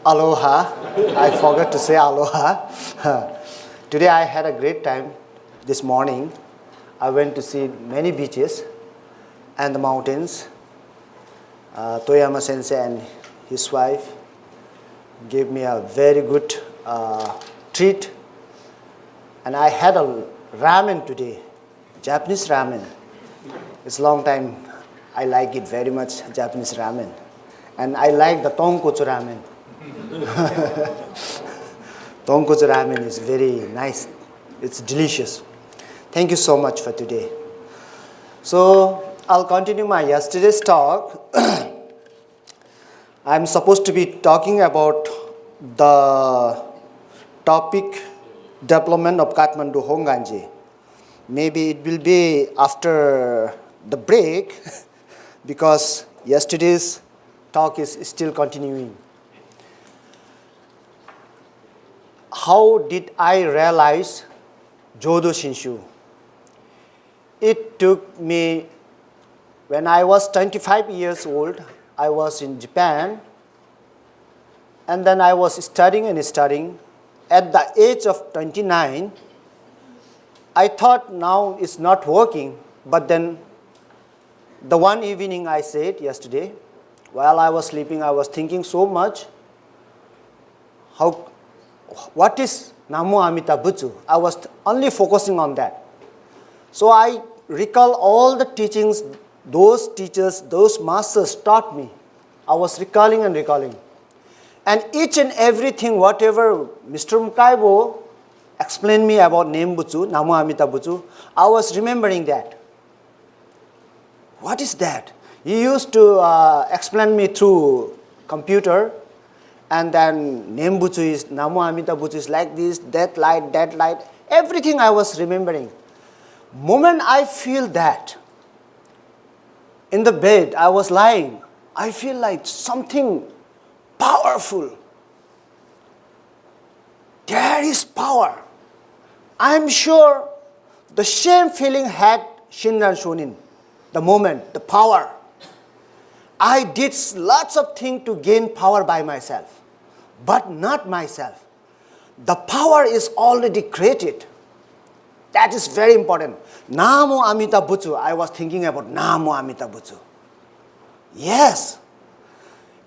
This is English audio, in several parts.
Aloha. I forgot to say aloha. Today I had a great time this morning. I went to see many beaches and the mountains. Toyama Sensei and his wife gave me a very good treat. And I had a ramen today, Japanese ramen. It's a long time. I like it very much, Japanese ramen. And I like the tonkotsu ramen. Tonkotsu ramen is very nice. It's delicious. Thank you so much for today. So I'll continue my yesterday's talk. I'm supposed to be talking about the topic development of Kathmandu Hongwanji. Maybe it will be after the break because yesterday's talk is still continuing. How did I realize Jodo Shinshu? It took me, when I was 25 years old, I was in Japan, and then I was studying and studying. At the age of 29, I thought now it's not working, but then the one evening I said yesterday, while I was sleeping, I was thinking so much, what is Namo Amita Butsu? I was only focusing on that. So I recall all the teachings those teachers, those masters taught me. I was recalling and recalling. And each and everything, whatever Mr. Mukaibo explained me about Name Butsu, Namo Amita Butsu, I was remembering that. What is that? He used to explain me through computer, and then Name Butsu is, Namo Amita Butsu is like this, that light, everything I was remembering. Moment I feel that, in the bed, I was lying, I feel like something powerful. There is power. I'm sure the same feeling had Shinran Shonin, the moment, the power. I did lots of things to gain power by myself, but not myself. The power is already created. That is very important. Namo Amita Butsu. I was thinking about Namo Amita Butsu. Yes.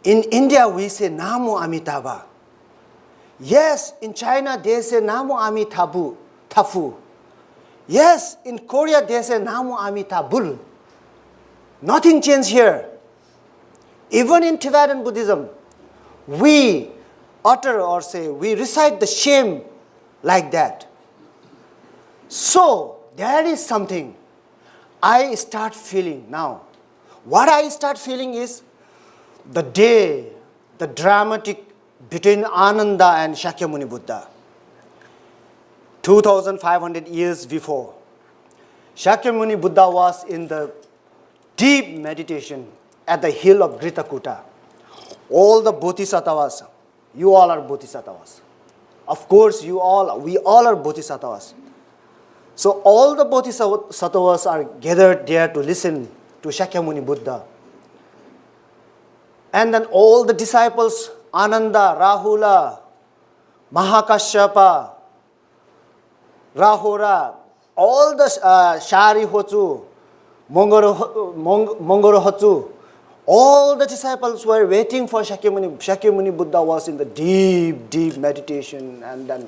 In India, we say Namo Amitabha. Yes, in China, they say Namo Amitabu, Tafu. Yes, in Korea, they say Namo Amitabul. Nothing changed here. Even in Tibetan Buddhism, we utter or say, we recite the same like that. So, there is something I start feeling now. What I start feeling is the day, the dramatic between Ananda and Shakyamuni Buddha. 2,500 years before, Shakyamuni Buddha was in the deep meditation at the hill of Gritakuta. All the bodhisattvas, you all are bodhisattvas. Of course, we all are bodhisattvas. So all the bodhisattvas are gathered there to listen to Shakyamuni Buddha. And then all the disciples, Ananda, Rahula, Mahakashyapa, Rahura, all the Sharihotu, Mongorohotu, all the disciples were waiting for Shakyamuni. Shakyamuni Buddha was in the deep, deep meditation. And then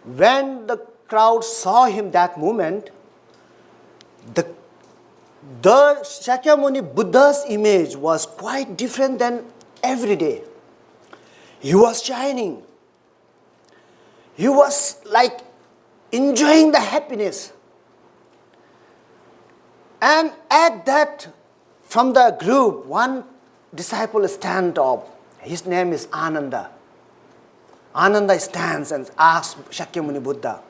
when the crowd saw him that moment, the Shakyamuni Buddha's image was quite different than every day. He was shining. He was like enjoying the happiness. And at that, from the group, one disciple stands up. His name is Ananda. Ananda stands and asks Shakyamuni Buddha.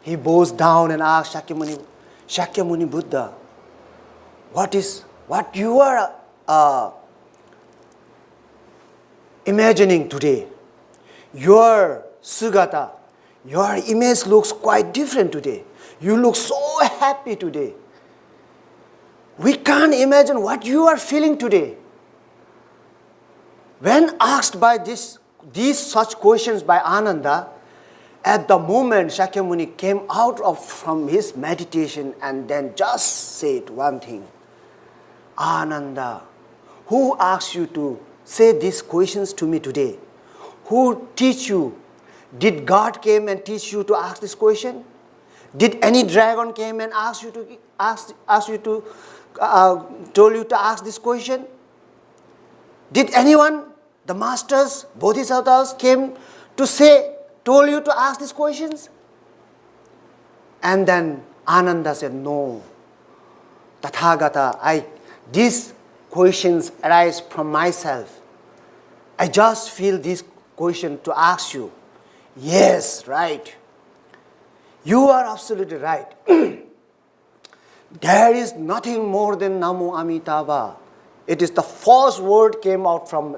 He bows down and asks Shakyamuni Buddha, what you are imagining today? Your sugata, your image looks quite different today. You look so happy today. We can't imagine what you are feeling today. When asked by these such questions by Ananda, at the moment Shakyamuni came from his meditation and then just said one thing. Ananda, who asked you to say these questions to me today? Who teach you? Did God came and teach you to ask this question? Did any dragon came and ask you to told you to ask this question? Did anyone, the masters, bodhisattvas came to told you to ask these questions? And then Ananda said, no. Tathagata, these questions arise from myself. I just feel this question to ask you. Yes, right. You are absolutely right. There is nothing more than Namo Amitabha. It is the first word came out from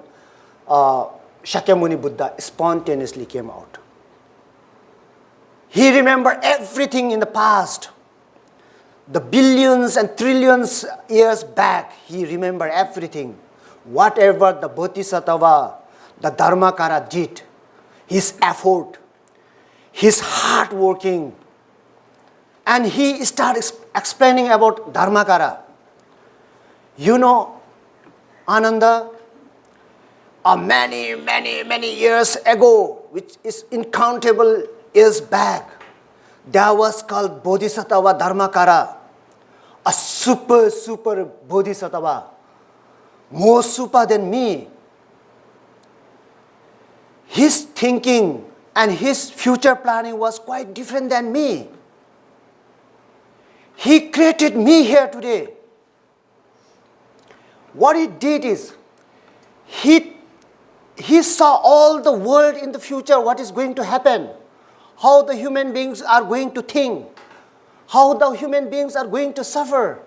Shakyamuni Buddha, spontaneously came out. He remembered everything in the past. The billions and trillions years back, he remembered everything. Whatever the Bodhisattva, the Dharmakara did, his effort, his hard working, and he started explaining about Dharmakara. You know, Ananda, many years ago, which is incountable years back, there was called Bodhisattva Dharmakara, a super Bodhisattva, more super than me. His thinking and his future planning was quite different than me. He created me here today. What he did is, he saw all the world in the future, what is going to happen, how the human beings are going to think, how the human beings are going to suffer.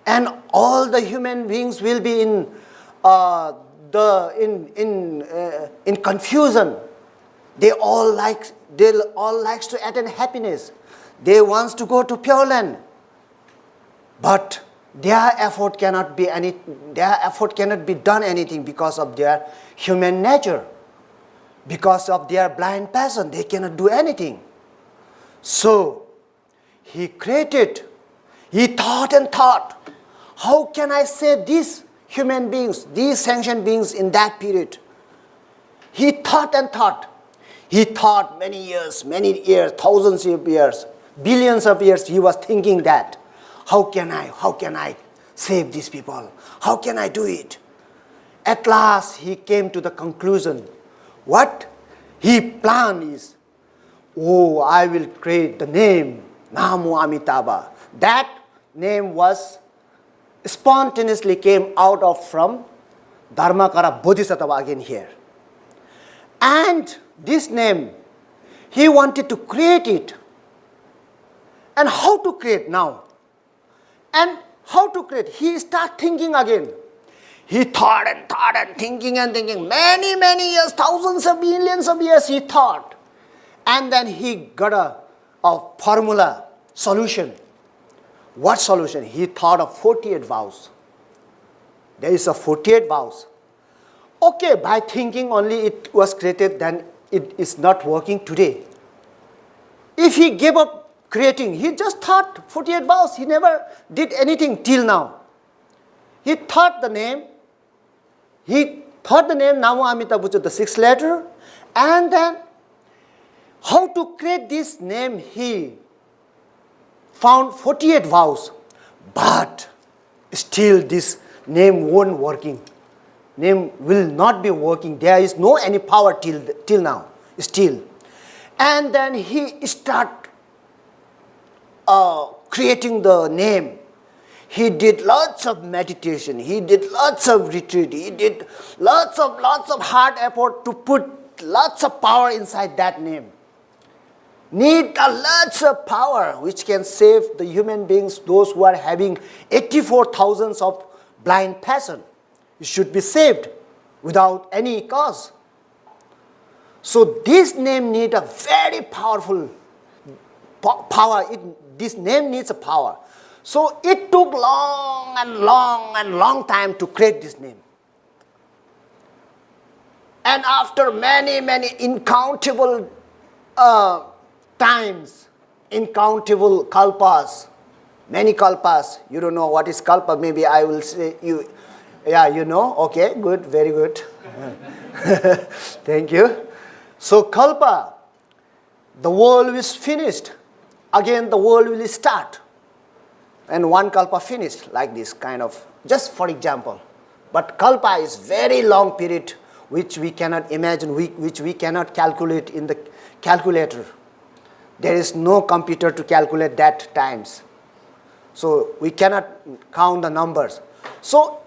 And all the human beings will be in confusion. They all likes to attain happiness. They wants to go to Pure Land. But their effort cannot be done anything because of their human nature. Because of their blind passion, they cannot do anything. So he thought, how can I save these human beings, these sentient beings in that period? He thought and thought. He thought many years, thousands of years, billions of years, he was thinking that, how can I save these people? How can I do it? At last, he came to the conclusion. What he planned is, I will create the name, Namo Amitabha. That name was spontaneously came out from Dharmakara Bodhisattva again here. And this name, he wanted to create it. And how to create now? And how to create? He started thinking again. He thought and thinking. Many years, thousands of millions of years he thought. And then he got a formula, solution. What solution? He thought of 48 vows. There is a 48 vows. Okay, by thinking only it was created, then it is not working today. If he gave up creating, he just thought 48 vows. He never did anything till now. He thought the name. Namo Amitabha, the 6th letter. And then how to create this name, he found 48 vows. But still this name won't working. Name will not be working. There is no any power till now, still. And then he start creating the name. He did lots of meditation. He did lots of retreat. He did lots of hard effort to put lots of power inside that name. Need lots of power which can save the human beings, those who are having 84,000 of blind passion. It should be saved without any cause. So this name needs a very powerful power. This name needs a power. So it took long time to create this name. And after many, many incountable times, incountable kalpas, many kalpas, you don't know what is kalpa, maybe I will say you, yeah, you know, okay, good, very good. Thank you. So kalpa, the world is finished. Again, the world will start. And one kalpa finished, like this kind of, just for example. But kalpa is very long period, which we cannot imagine, which we cannot calculate in the calculator. There is no computer to calculate that times. So we cannot count the numbers. So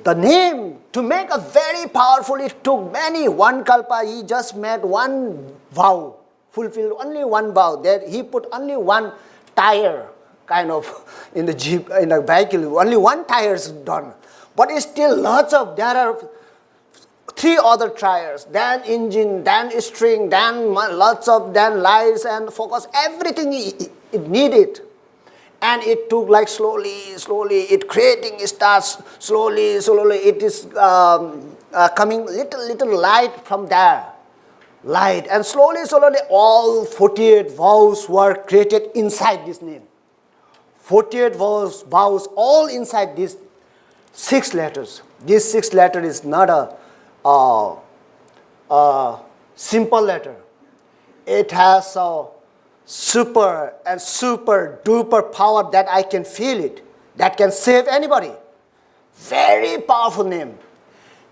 the name, to make a very powerful, it took many, one kalpa, he just made one vow, fulfilled only one vow. There he put only one tire, kind of, in the jeep, in the vehicle, only one tire is done. But it's still lots of, there are 3 other tires, then engine, then string, then lots of, then lights and focus, everything it needed. And it took like slowly, it creating starts, slowly, it is coming little light from there. Light, and slowly, all 48 vows were created inside this name. 48 vows, all inside these 6 letters. This 6 letter is not a simple letter. It has a super and super duper power that I can feel it, that can save anybody. Very powerful name.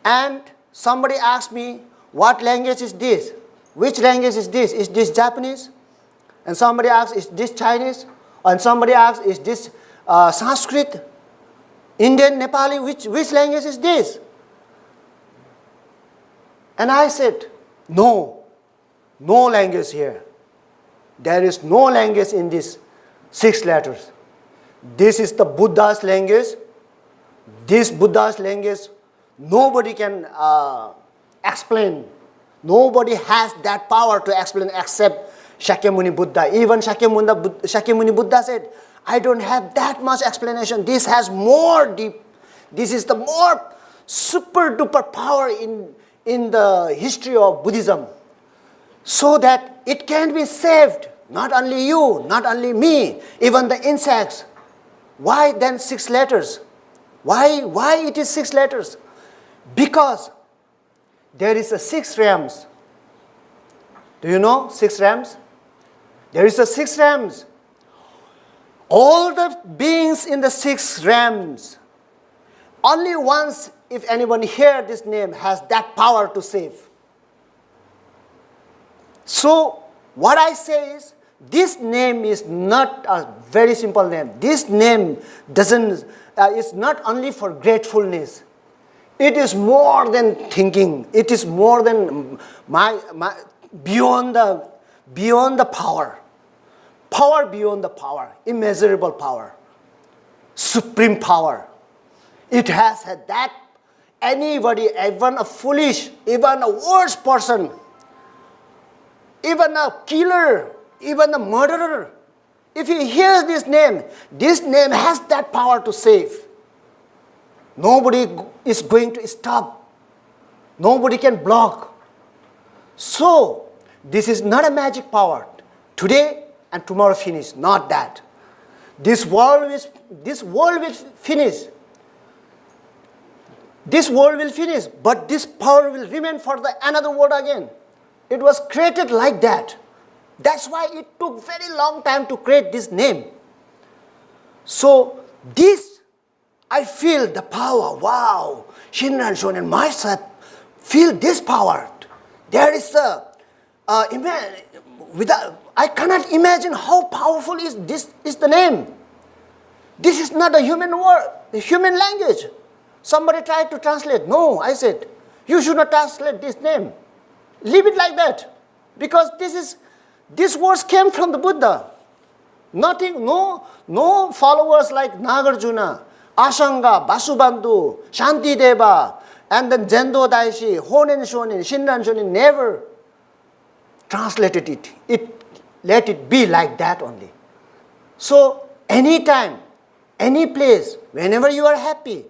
And somebody asked me, what language is this? Which language is this? Is this Japanese? And somebody asked, is this Chinese? And somebody asked, is this Sanskrit? Indian, Nepali, which language is this? And I said, no language here. There is no language in these 6 letters. This is the Buddha's language. This Buddha's language, nobody can explain. Nobody has that power to explain except Shakyamuni Buddha. Even Shakyamuni Buddha said, I don't have that much explanation. This has more deep. This is the more super duper power in the history of Buddhism. So that it can be saved. Not only you, not only me, even the insects. Why then 6 letters? Why it is 6 letters? Because there is a 6 realms. Do you know 6 realms? There is a 6 realms. All the beings in the 6 realms, only once, if anyone hears this name, has that power to save. So, what I say is, this name is not a very simple name. This name is not only for gratefulness. It is more than thinking. It is more than beyond the power. Power beyond the power. Immeasurable power. Supreme power. It has had that anybody, even a foolish, even a worse person, even a killer, even a murderer, if he hears this name has that power to save. Nobody is going to stop. Nobody can block. So, this is not a magic power. Today and tomorrow finish. Not that. This world will finish. This world will finish, but this power will remain for another world again. It was created like that. That's why it took very long time to create this name. So this, I feel the power. Wow, Shinran Shonin myself feel this power. There is I cannot imagine how powerful is this is the name. This is not a human word, a human language. Somebody tried to translate. No, I said, you should not translate this name. Leave it like that. Because these words came from the Buddha. Nothing, no followers like Nagarjuna, Asanga, Vasubandhu, Shantideva, and then Zendo Daishi, Honen Shonin, Shinran Shonin never translated it. Let it be like that only. So, anytime, any place, whenever you are happy,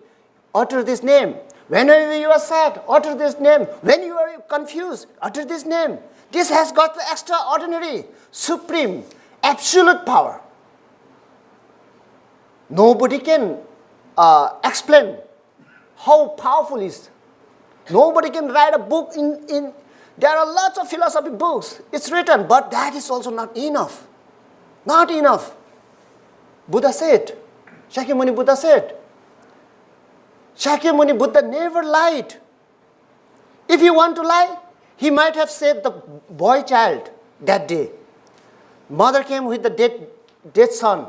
utter this name. Whenever you are sad, utter this name. When you are confused, utter this name. This has got the extraordinary, supreme, absolute power. Nobody can explain how powerful it is. Nobody can write a book there are lots of philosophy books. It's written, but that is also not enough. Not enough. Buddha said, Shakyamuni Buddha said, Shakyamuni Buddha never lied. If he want to lie, he might have said the boy child that day. Mother came with the dead son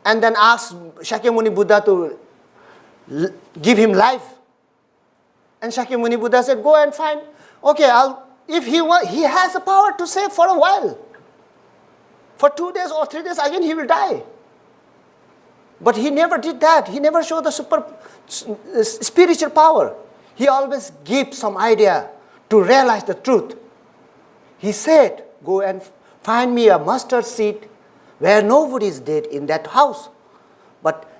and then asked Shakyamuni Buddha to give him life. And Shakyamuni Buddha said, go and find. Okay, if he has the power to save for a while. For 2 days or 3 days, again he will die. But he never did that. He never showed the spiritual power. He always gives some idea to realize the truth. He said, go and find me a mustard seed where nobody is dead in that house.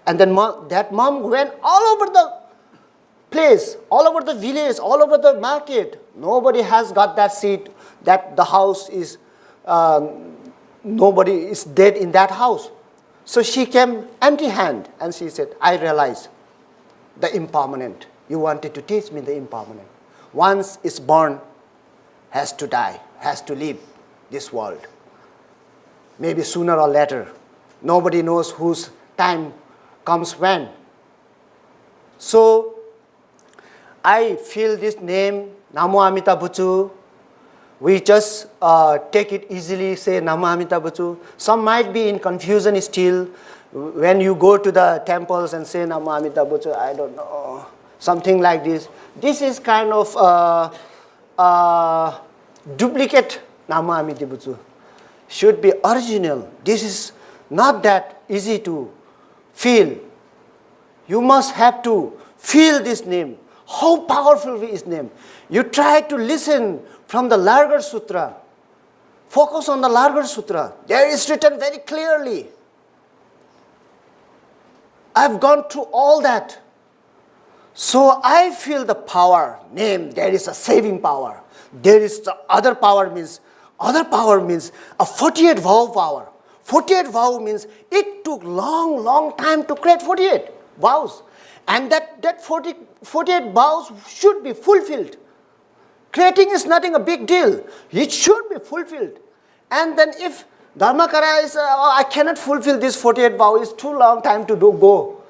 And then that mom went all over the place, all over the village, all over the market. Nobody has got that seed, that the house is, nobody is dead in that house. So she came empty-handed and she said, I realize the impermanent. You wanted to teach me the impermanent. Once it's born, has to die, has to leave this world. Maybe sooner or later. Nobody knows whose time comes when. So I feel this name, Namo Amita Butsu. We just take it easily, say Namo Amita Butsu. Some might be in confusion still. When you go to the temples and say Namo Amita Butsu, I don't know, something like this. This is kind of duplicate Namo Amita Butsu. Should be original. This is not that easy to feel. You must have to feel this name. How powerful is name? You try to listen from the Larger Sutra. Focus on the Larger Sutra. There is written very clearly. I've gone through all that. So I feel the power, name, there is a saving power. There is the other power means a 48 vow power. 48 vow means it took long time to create 48 vows. And that 48 vows should be fulfilled. Creating is nothing a big deal. It should be fulfilled. And then if Dharmakara is, I cannot fulfill this 48 vow, it's too long time to go.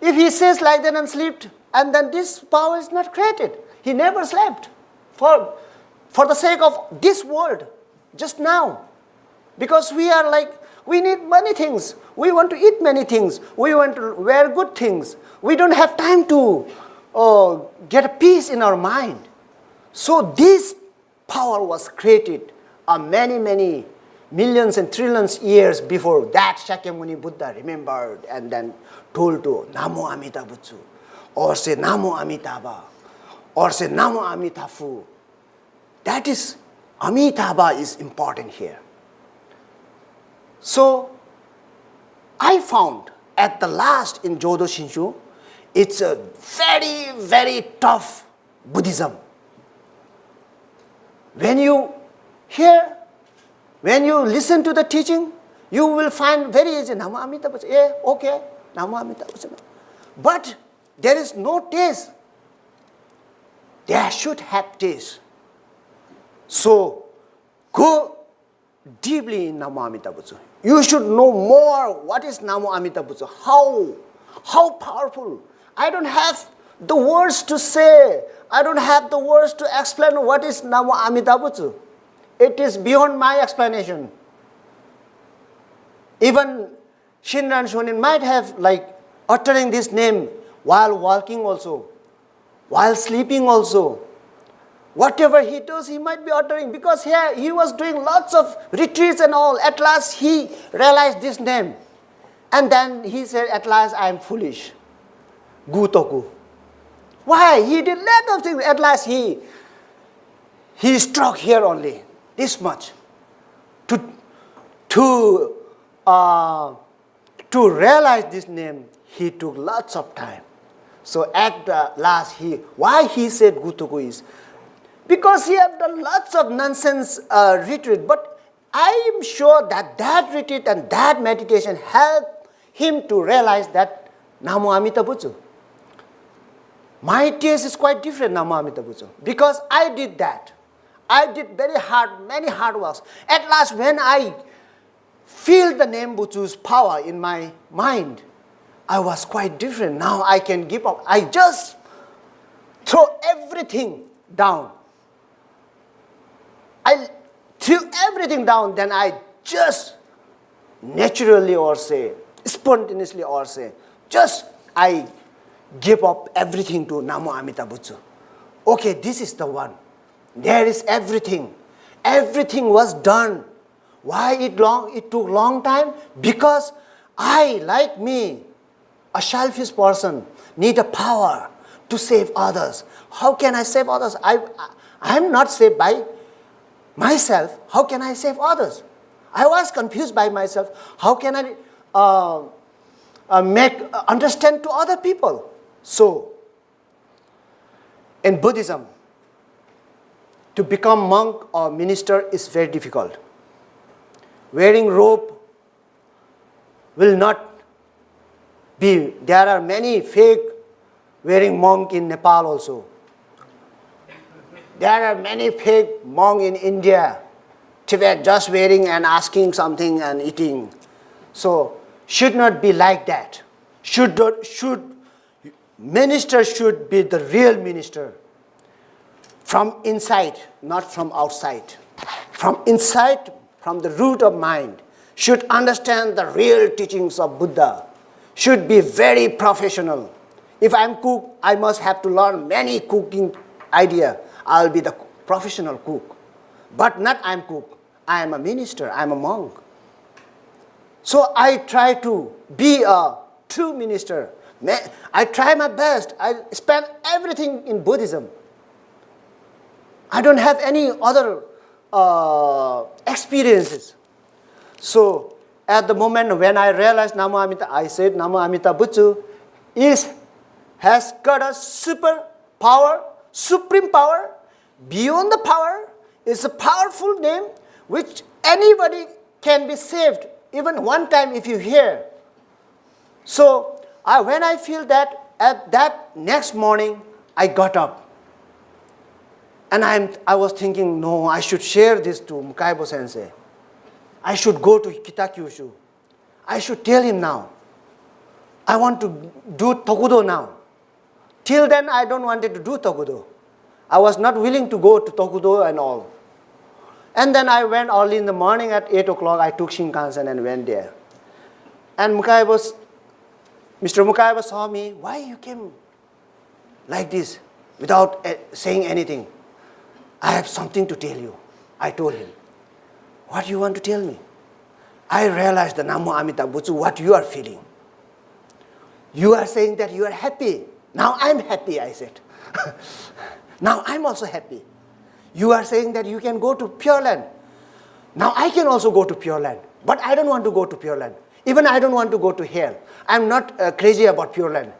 If he says like that and slept, and then this vow is not created. He never slept for the sake of this world, just now. Because we are like, we need many things. We want to eat many things. We want to wear good things. We don't have time to get a peace in our mind. So this power was created many millions and trillions years before that Shakyamuni Buddha remembered and then told to Namo Amita Butsu, or say Namo Amitabha, or say Namo Amitafu. That is, Amitabha is important here. So I found at the last in Jodo Shinshu, it's a very tough Buddhism. When you hear, when you listen to the teaching, you will find very easy, Namo Amita Butsu, yeah, okay, Namo Amita Butsu. But there is no taste. There should have taste. So go deeply in Namo Amita Butsu. You should know more what is Namo Amita Butsu, how powerful. I don't have the words to say. I don't have the words to explain what is Namo Amita Butsu. It is beyond my explanation. Even Shinran Shonin might have like uttering this name while walking also, while sleeping also. Whatever he does, he might be uttering, because here he was doing lots of retreats and all. At last he realized this name. And then he said, at last I am foolish. Gutoku. Why? He did lot of things. At last he struck here only, this much. To realize this name, he took lots of time. So at the last, why he said Gutuku is, because he had done lots of nonsense retreat, but I am sure that retreat and that meditation helped him to realize that Namo Amita Butsu. My taste is quite different, Namo Amita Butsu, because I did that. I did many hard works. At last, when I feel the name Butsu's power in my mind, I was quite different. Now I can give up. I just throw everything down. I threw everything down, then I just naturally or say, spontaneously or say, just I give up everything to Namo Amita Butsu. Okay, this is the one. There is everything. Everything was done. Why it took long time? Because I, like me, a selfish person, need a power to save others. How can I save others? I am not saved by myself. How can I save others? I was confused by myself. How can I understand to other people? So, in Buddhism, to become monk or minister is very difficult. Wearing robe will not be. There are many fake wearing monk in Nepal also. There are many fake monk in India, Tibet, just wearing and asking something and eating. So should not be like that. Minister should be the real minister. From inside, not from outside. From inside, from the root of mind, should understand the real teachings of Buddha. Should be very professional. If I'm cook, I must have to learn many cooking idea. I'll be the professional cook. But not I'm cook. I am a minister. I'm a monk. So I try to be a true minister. I try my best. I spend everything in Buddhism. I don't have any other experiences. So at the moment when I realized Namo Amita, I said Namo Amita Butsu has got a super power, supreme power, beyond the power. It's a powerful name which anybody can be saved, even one time if you hear. So when I feel that, at that next morning, I got up. And I was thinking, no, I should share this to Mukaibo Sensei. I should go to Kitakyushu. I should tell him now. I want to do Tokudo now. Till then, I don't wanted to do Tokudo. I was not willing to go to Tokudo and all. And then I went early in the morning at 8 o'clock. I took Shinkansen and went there. And Mr. Mukaibo saw me. Why you came like this without saying anything? I have something to tell you. I told him. What do you want to tell me? I realized the Namo Amita Butsu, what you are feeling. You are saying that you are happy. Now I'm happy, I said. Now I'm also happy. You are saying that you can go to Pure Land. Now I can also go to Pure Land. But I don't want to go to Pure Land. Even I don't want to go to hell. I'm not crazy about Pure Land.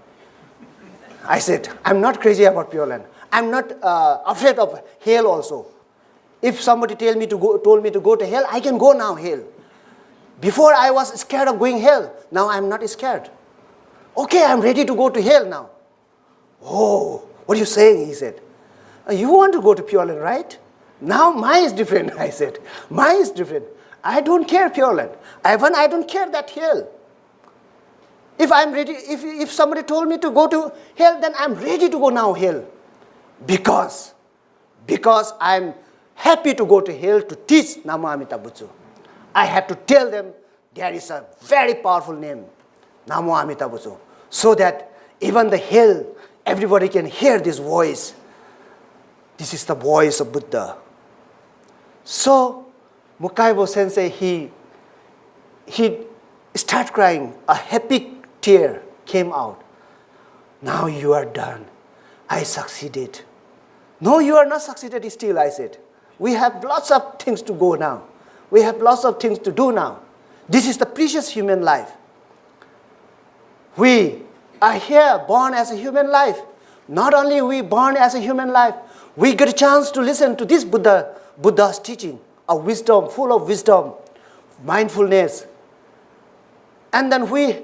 I said, I'm not crazy about Pure Land. I'm not afraid of hell also. If somebody told me to go to hell, I can go now hell. Before I was scared of going hell. Now I'm not scared. Okay, I'm ready to go to hell now. Oh, what are you saying? He said. You want to go to Pure Land, right? Now mine is different, I said. Mine is different. I don't care Pure Land. I don't care that hell. If I'm ready, if somebody told me to go to hell, then I'm ready to go now hell. Because I'm happy to go to hell to teach Namo Amita Butsu. I have to tell them there is a very powerful name, Namo Amita Butsu, so that even the hell, everybody can hear this voice. This is the voice of Buddha. So Mukaibo Sensei, he started crying. A happy tear came out. Now you are done. I succeeded. No, you are not succeeded still, I said. We have lots of things to go now. We have lots of things to do now. This is the precious human life. We are here born as a human life. Not only we born as a human life, we get a chance to listen to this Buddha's teaching, a wisdom, full of wisdom, mindfulness. And then we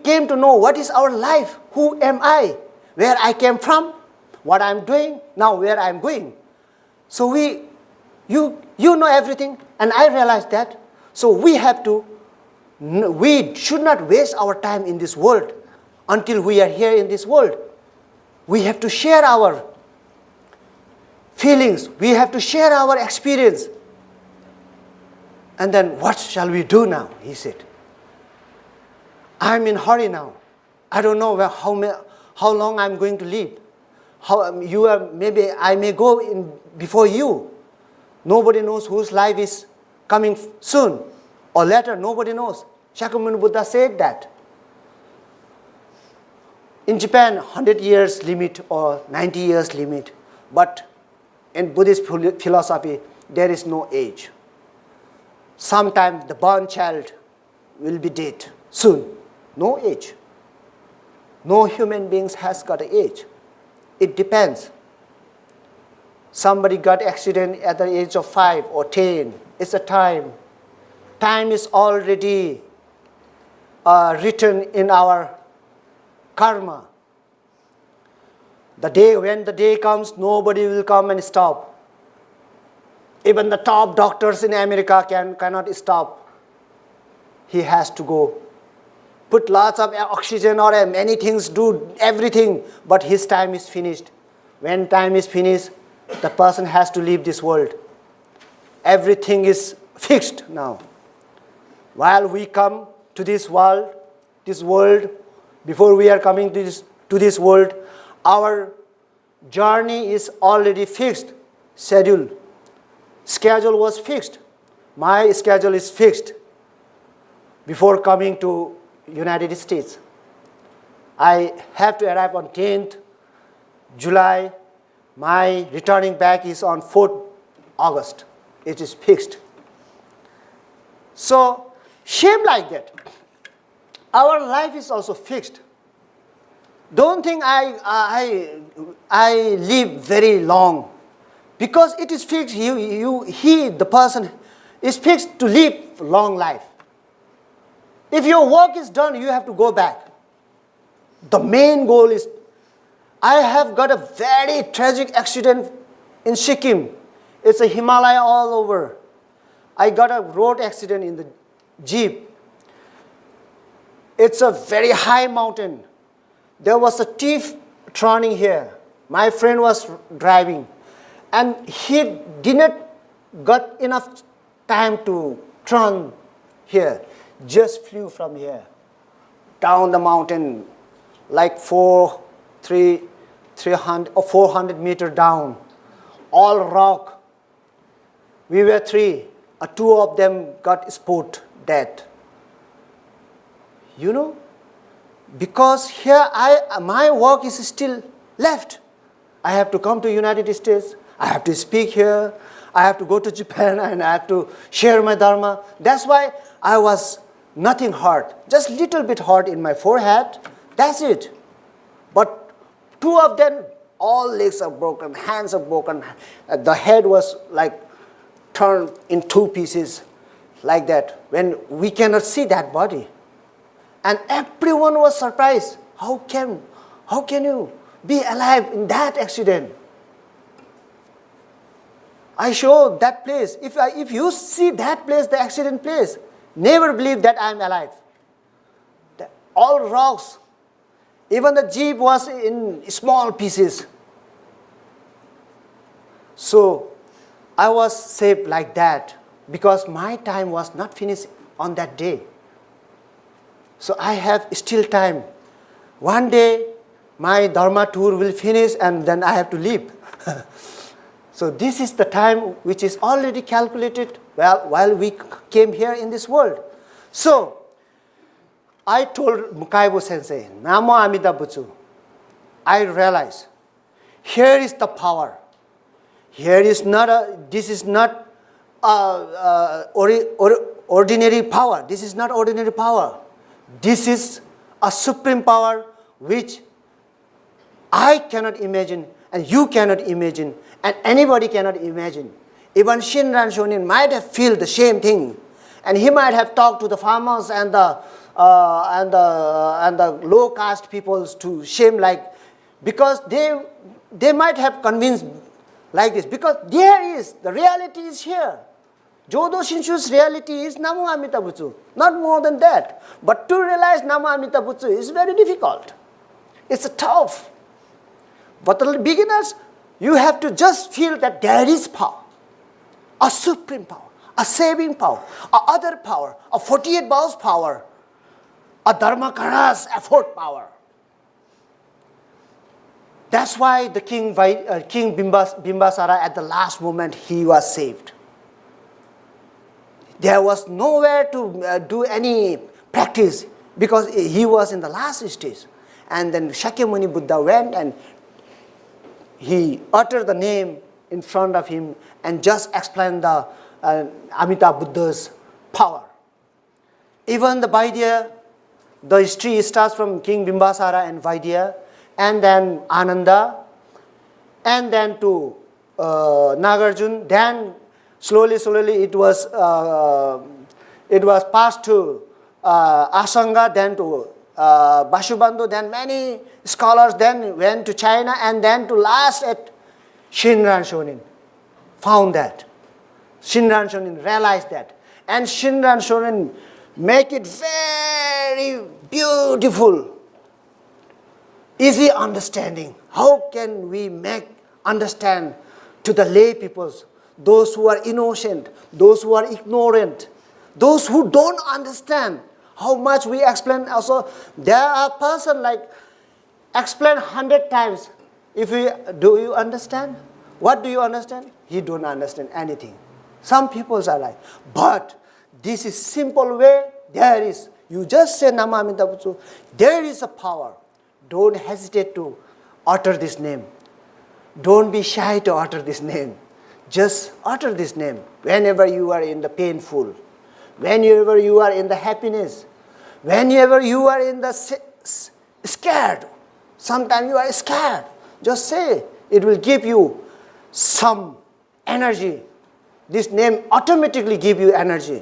came to know what is our life, who am I, where I came from, what I'm doing, now where I'm going. So you know everything, and I realized that. So we should not waste our time in this world until we are here in this world. We have to share our feelings. We have to share our experience. And then what shall we do now? He said. I'm in a hurry now. I don't know how long I'm going to live. Maybe I may go in before you. Nobody knows whose life is coming soon or later. Nobody knows. Shakyamuni Buddha said that. In Japan, 100 years limit or 90 years limit. But in Buddhist philosophy, there is no age. Sometime the born child will be dead soon. No age. No human beings has got an age. It depends. Somebody got accident at the age of 5 or 10. It's a time. Time is already written in our karma. When the day comes, nobody will come and stop. Even the top doctors in America cannot stop. He has to go. Put lots of oxygen or many things, do everything, but his time is finished. When time is finished, the person has to leave this world. Everything is fixed now. While we come to this world, before we are coming to this world, our journey is already fixed. Schedule was fixed. My schedule is fixed. Before coming to United States, I have to arrive on 10th July. My returning back is on 4th August. It is fixed. So, same like that. Our life is also fixed. Don't think I live very long, because it is fixed. The person is fixed to live long life. If your work is done, you have to go back. The main goal is, I have got a very tragic accident in Sikkim. It's a Himalaya all over. I got a road accident in the Jeep. It's a very high mountain. There was a thief turning here. My friend was driving, and he didn't got enough time to turn here. Just flew from here down the mountain, like 300 or 400 meters down, all rock. We were 3. 2 of them got spot dead. You know, because here my work is still left. I have to come to United States. I have to speak here. I have to go to Japan, and I have to share my dharma. That's why I was nothing hard, just little bit hard in my forehead. That's it. But 2 of them, all legs are broken, hands are broken. The head was like turned in 2 pieces, like that. When we cannot see that body, and everyone was surprised. How can you be alive in that accident? I showed that place. If you see that place, the accident place, never believe that I am alive. All rocks. Even the Jeep was in small pieces. So I was saved like that because my time was not finished on that day. So I have still time. One day my Dharma tour will finish, and then I have to leave. So this is the time which is already calculated while we came here in this world. So I told Mukaibu Sensei, Namo Amida Butsu, I realized here is the power. This is not ordinary power. This is not ordinary power. This is a supreme power which I cannot imagine, and you cannot imagine, and anybody cannot imagine. Even Shinran Shonin might have felt the same thing, and he might have talked to the farmers and the low caste peoples to shame, like, because they might have convinced like this, because there is the reality is here. Jodo Shinshu's reality is Namo Amita Butsu, not more than that. But to realize Namo Amita Butsu is very difficult. It's tough. But the beginners, you have to just feel that there is power, a supreme power, a saving power, a other power, a 48 Bow's power, a Dharmakara's effort power. That's why the King Bimbasara, at the last moment, he was saved. There was nowhere to do any practice because he was in the last stage. And then Shakyamuni Buddha went and he uttered the name in front of him and just explained the Amita Buddha's power. Even the Vaidya, the history starts from King Bimbasara and Vaidya, and then Ananda, and then to Nagarjuna. Then slowly it was passed to Asanga, then to Vasubandhu, then many scholars then went to China, and then to last at Shinran Shonin found that. Shinran Shonin realized that. And Shinran Shonin make it very beautiful, easy understanding. How can we understand to the lay peoples, those who are innocent, those who are ignorant, those who don't understand? How much we explain also, there are person like explain 100 times. Do you understand? What do you understand? He don't understand anything. Some people are like, but this is simple way. There is, you just say Nama Amita Butsu, there is a power. Don't hesitate to utter this name. Don't be shy to utter this name. Just utter this name whenever you are in the painful, whenever you are in the happiness, whenever you are in the scared. Sometimes you are scared. Just say, it will give you some energy. This name automatically give you energy.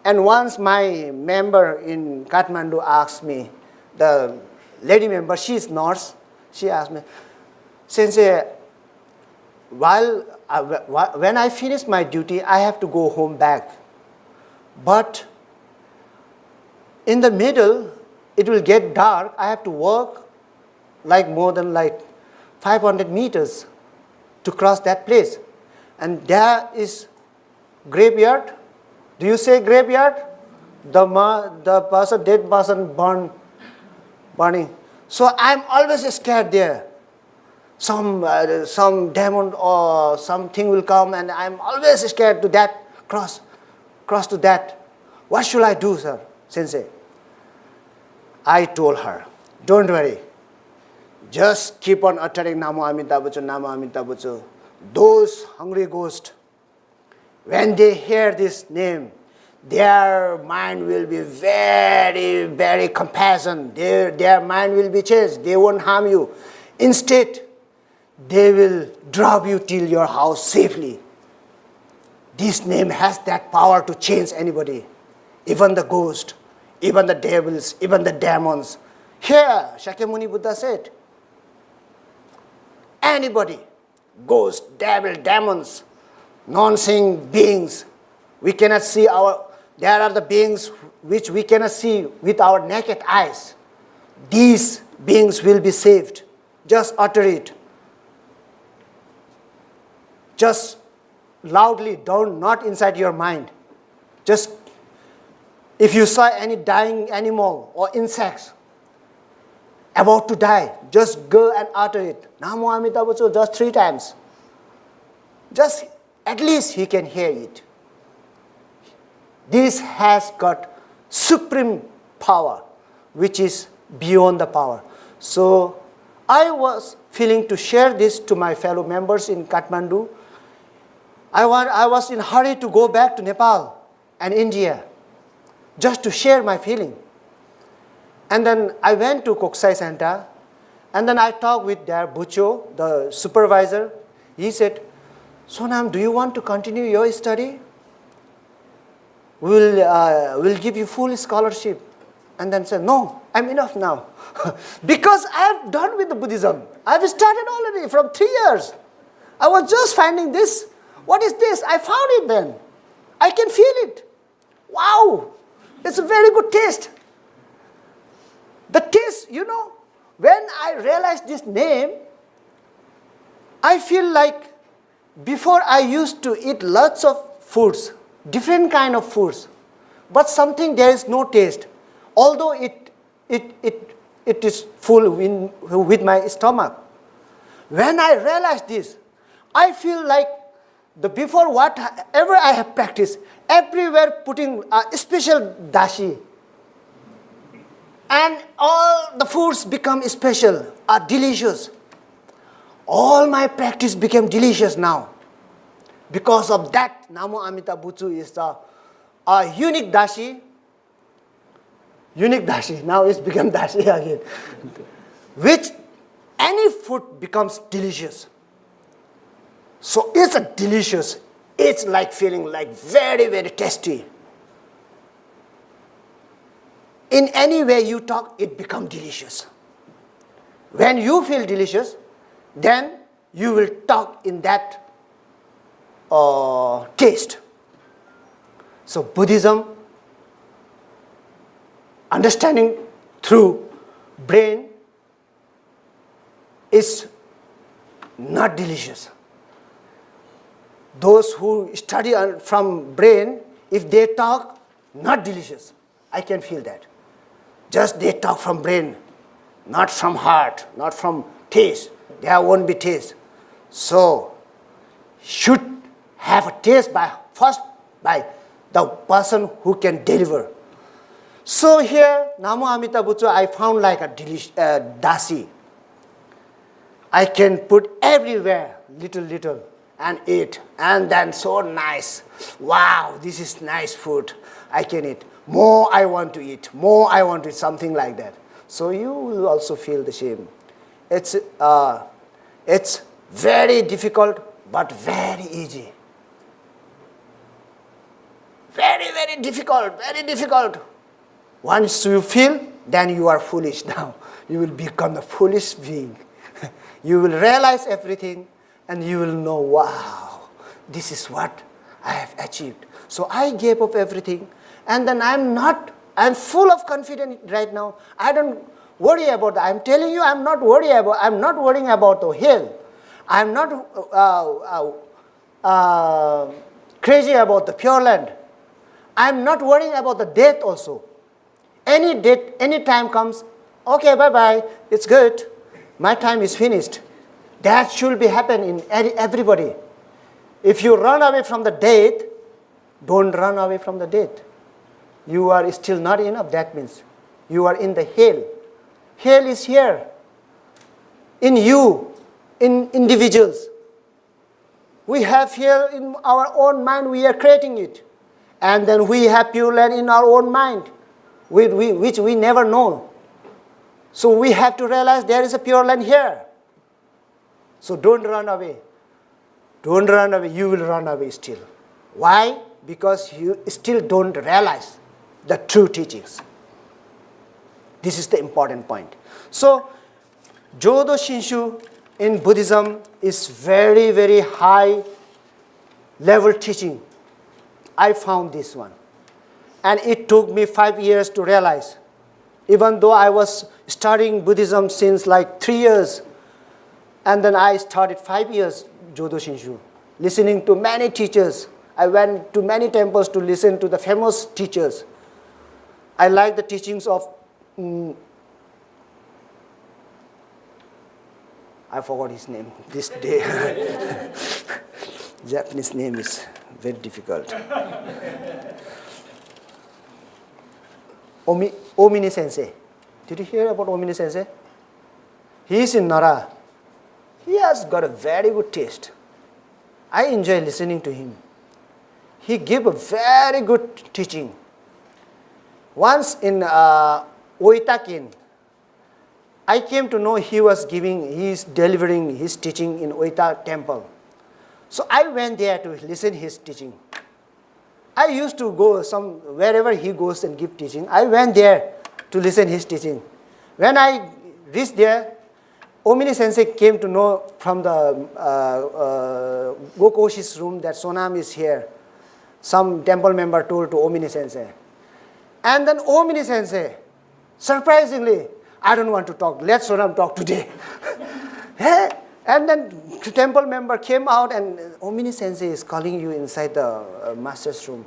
And once my member in Kathmandu asked me, the lady member, she's nurse, she asked me, Sensei, when I finish my duty, I have to go home back. But in the middle, it will get dark. I have to walk like more than 500 meters to cross that place. And there is graveyard. Do you say graveyard? The person, dead person burning. So I'm always scared there. Some demon or something will come, and I'm always scared to that cross to that. What should I do, sir, Sensei? I told her, don't worry. Just keep on uttering Namo Amita Butsu, Namo Amita Butsu. Those hungry ghosts, when they hear this name, their mind will be very, very compassion. Their mind will be changed. They won't harm you. Instead, they will drop you till your house safely. This name has that power to change anybody, even the ghost, even the devils, even the demons. Here, Shakyamuni Buddha said, anybody, ghost, devil, demons, non-seeing beings, we cannot see there are the beings which we cannot see with our naked eyes. These beings will be saved. Just utter it. Just loudly, not inside your mind. Just, if you saw any dying animal or insects about to die, just go and utter it. Namo Amita Butsu, just 3 times. Just, at least he can hear it. This has got supreme power, which is beyond the power. So, I was feeling to share this to my fellow members in Kathmandu. I was in a hurry to go back to Nepal and India, just to share my feeling. And then I went to Kokusai Center, and then I talked with their Bucho, the supervisor. He said, Sonam, do you want to continue your study? We'll give you full scholarship. And then said, no, I'm enough now. Because I've done with the Buddhism. I've started already from 3 years. I was just finding this. What is this? I found it then. I can feel it. Wow, it's a very good taste. The taste, when I realized this name, I feel like before I used to eat lots of foods, different kind of foods, but something there is no taste. Although it is full with my stomach. When I realized this, I feel like before whatever I have practiced, everywhere putting a special dashi. And all the foods become special, are delicious. All my practice became delicious now. Because of that, Namo Amita Butsu is a unique dashi. Unique dashi. Now it's become dashi again. Which any food becomes delicious. So it's delicious. It's like feeling like very, very tasty. In any way you talk, it becomes delicious. When you feel delicious, then you will talk in that taste. So Buddhism, understanding through brain is not delicious. Those who study from brain, if they talk, not delicious. I can feel that. Just they talk from brain, not from heart, not from taste. There won't be taste. So, should have a taste first by the person who can deliver. So here, Namo Amita Butsu, I found like a dasi. I can put everywhere, little, and eat. And then so nice. Wow, this is nice food. I can eat. More I want to eat. More I want to eat. Something like that. So you will also feel the same. It's very difficult, but very easy. Very, very difficult, very difficult. Once you feel, then you are foolish now. You will become a foolish being. You will realize everything, and you will know, wow, this is what I have achieved. So I gave up everything, and then I'm full of confidence right now. I don't worry about that. I'm telling you, I'm not worrying about the hell. I'm not crazy about the Pure Land. I'm not worrying about the death also. Any death, any time comes, okay, bye-bye, it's good. My time is finished. That should be happening in everybody. If you run away from the death, don't run away from the death. You are still not enough, that means. You are in the hell. Hell is here. In you, in individuals. We have here in our own mind, we are creating it. And then we have Pure Land in our own mind, which we never know. So we have to realize there is a Pure Land here. So don't run away. Don't run away. You will run away still. Why? Because you still don't realize the true teachings. This is the important point. So, Jodo Shinshu in Buddhism is very, very high level teaching. I found this one. And it took me 5 years to realize. Even though I was studying Buddhism since like 3 years, and then I started 5 years Jodo Shinshu, listening to many teachers. I went to many temples to listen to the famous teachers. I like the teachings of, I forgot his name this day. Japanese name is very difficult. Omini Sensei. Did you hear about Omini Sensei? He is in Nara. He has got a very good taste. I enjoy listening to him. He gave a very good teaching. Once in Oitakin. I came to know he is delivering his teaching in Oita temple. So I went there to listen his teaching. I used to go wherever he goes and give teaching. I went there to listen his teaching. When I reached there, Omini Sensei came to know from the Gokoshi's room that Sonam is here. Some temple member told to Omini Sensei. And then Omini Sensei, surprisingly, I don't want to talk. Let Sonam talk today. And then the temple member came out and Omini Sensei is calling you inside the master's room.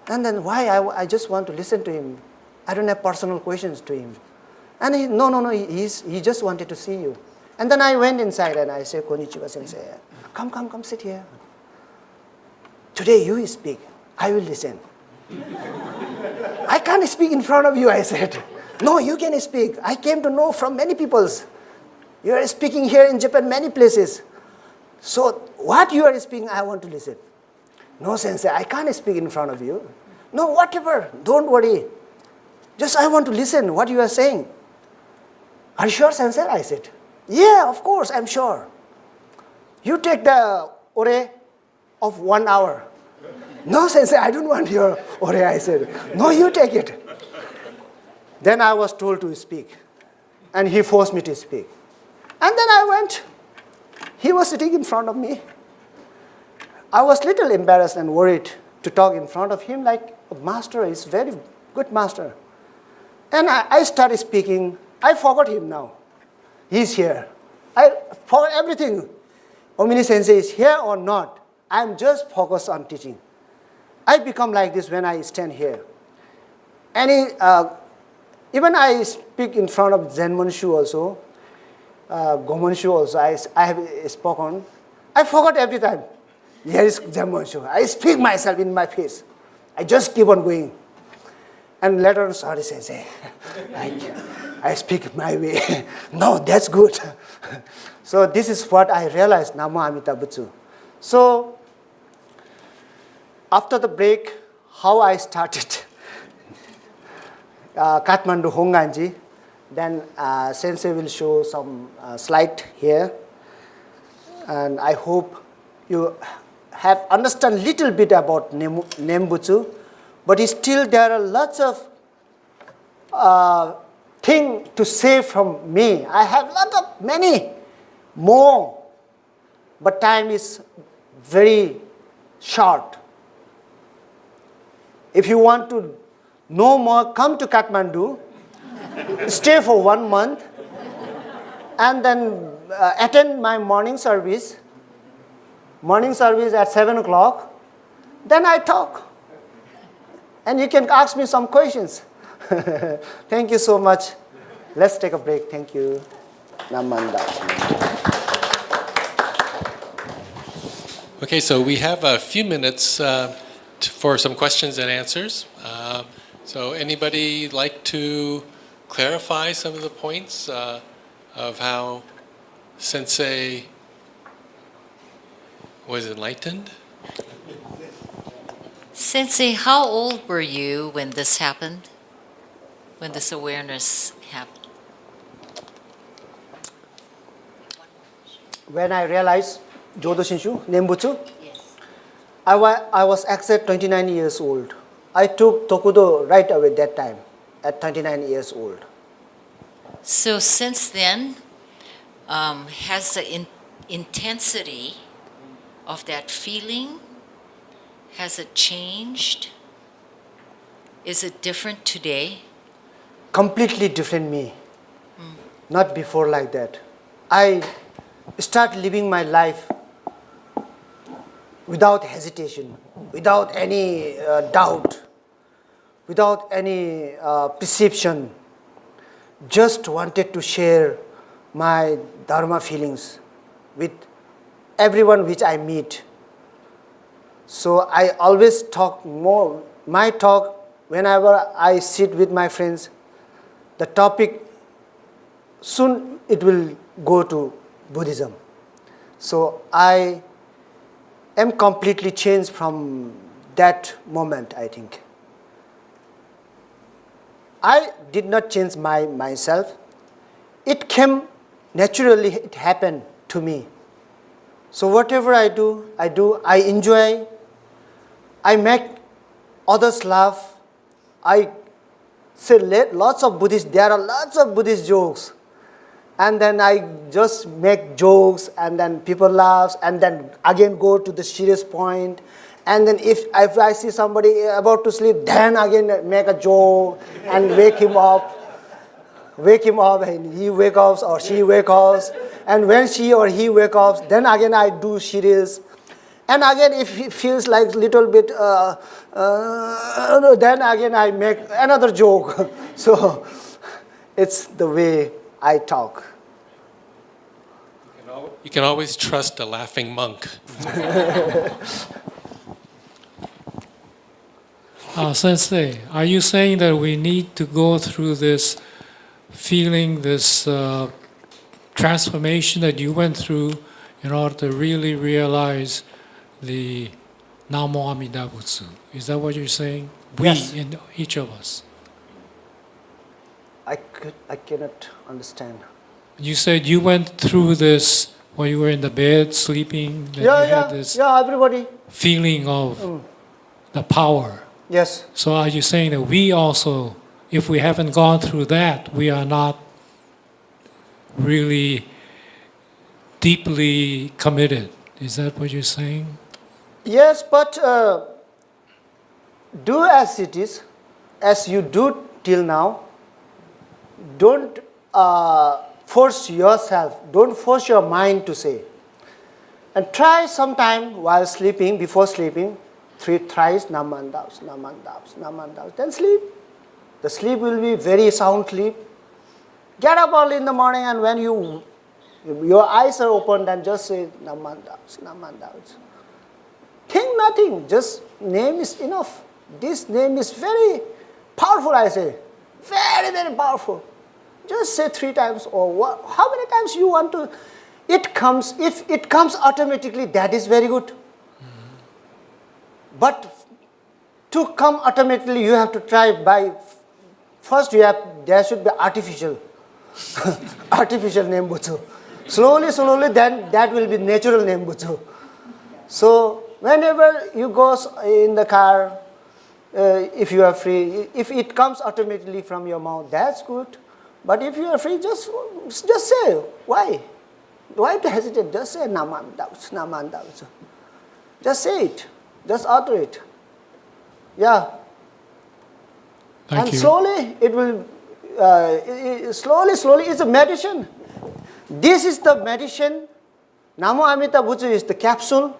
And then why? I just want to listen to him. I don't have personal questions to him. And he just wanted to see you. And then I went inside and I said, Konnichiwa Sensei, come, sit here. Today you speak, I will listen. I can't speak in front of you, I said. No, you can speak. I came to know from many peoples. You are speaking here in Japan, many places. So what you are speaking, I want to listen. No, Sensei, I can't speak in front of you. No, whatever, don't worry. Just I want to listen what you are saying. Are you sure, Sensei? I said. Yeah, of course, I'm sure. You take the ore of 1 hour. No, Sensei, I don't want your ore, I said. No, you take it. Then I was told to speak. And he forced me to speak. And then I went. He was sitting in front of me. I was a little embarrassed and worried to talk in front of him like a master is very good master. And I started speaking. I forgot him now. He's here. I forgot everything. Omini Sensei is here or not. I'm just focused on teaching. I become like this when I stand here. Even I speak in front of Zen Monshu also, Gomonshu also, I have spoken. I forgot every time. Here is Zen Monshu. I speak myself in my face. I just keep on going. And later on, sorry Sensei, I speak my way. No, that's good. So this is what I realized, Namo Amita Butsu. So after the break, how I started Kathmandu Hongwanji, then Sensei will show some slide here. And I hope you have understand little bit about Nembutsu, but still there are lots of things to say from me. I have many more, but time is very short. If you want to know more, come to Kathmandu, stay for 1 month, and then attend my morning service at 7 o'clock. Then I talk. And you can ask me some questions. Thank you so much. Let's take a break. Thank you. Namanda. Okay, so we have a few minutes for some questions and answers. So anybody like to clarify some of the points of how Sensei was enlightened? Sensei, how old were you when this happened? When this awareness happened? When I realized Jodo Shinshu, Nembutsu, Yes. I was exact 29 years old. I took Tokudo right away that time, at 29 years old. So since then, has the intensity of that feeling, has it changed? Is it different today? Completely different me. Not before like that. I start living my life without hesitation, without any doubt, without any perception. Just wanted to share my Dharma feelings with everyone which I meet. So I always talk more. My talk, whenever I sit with my friends, the topic, soon it will go to Buddhism. So I am completely changed from that moment, I think. I did not change myself. It came naturally, it happened to me. So whatever I do, I enjoy, I make others laugh. I say lots of Buddhist, there are lots of Buddhist jokes. And then I just make jokes and then people laugh and then again go to the serious point. And then if I see somebody about to sleep, then again make a joke and wake him up and he wakes up or she wakes up. And when she or he wakes up, then again I do serious. And again if he feels like little bit, then again I make another joke. So it's the way I talk. You can always trust a laughing monk. Sensei, are you saying that we need to go through this feeling, this transformation that you went through in order to really realize the Namo Amida Butsu? Is that what you're saying? Yes. We, in each of us. I cannot understand. You said you went through this when you were in the bed sleeping, that you had this everybody. feeling of the power. Yes. So are you saying that we also, if we haven't gone through that, we are not really deeply committed? Is that what you're saying? Yes, but do as it is, as you do till now. Don't force yourself, don't force your mind to say. And try sometime while sleeping, before sleeping, 3 thrice Namandaus, Namandaus, Namandaus. Then sleep. The sleep will be very sound sleep. Get up early in the morning and when your eyes are open, then just say Namandaus, Namandaus. Think nothing, just name is enough. This name is very powerful, I say. Very, very powerful. Just say 3 times or how many times you want to. It comes, if it comes automatically, that is very good. But to come automatically, you have to try by, first there should be artificial name Butsu. Slowly, then that will be natural name Butsu. So whenever you go in the car, if you are free, if it comes automatically from your mouth, that's good. But if you are free, just say. Why? Why to hesitate? Just say Namandaus, Namandaus. Just say it. Just utter it. Yeah. Thank and you. slowly it will, slowly, it's a medicine. This is the medicine. Namo Amida Butsu is the capsule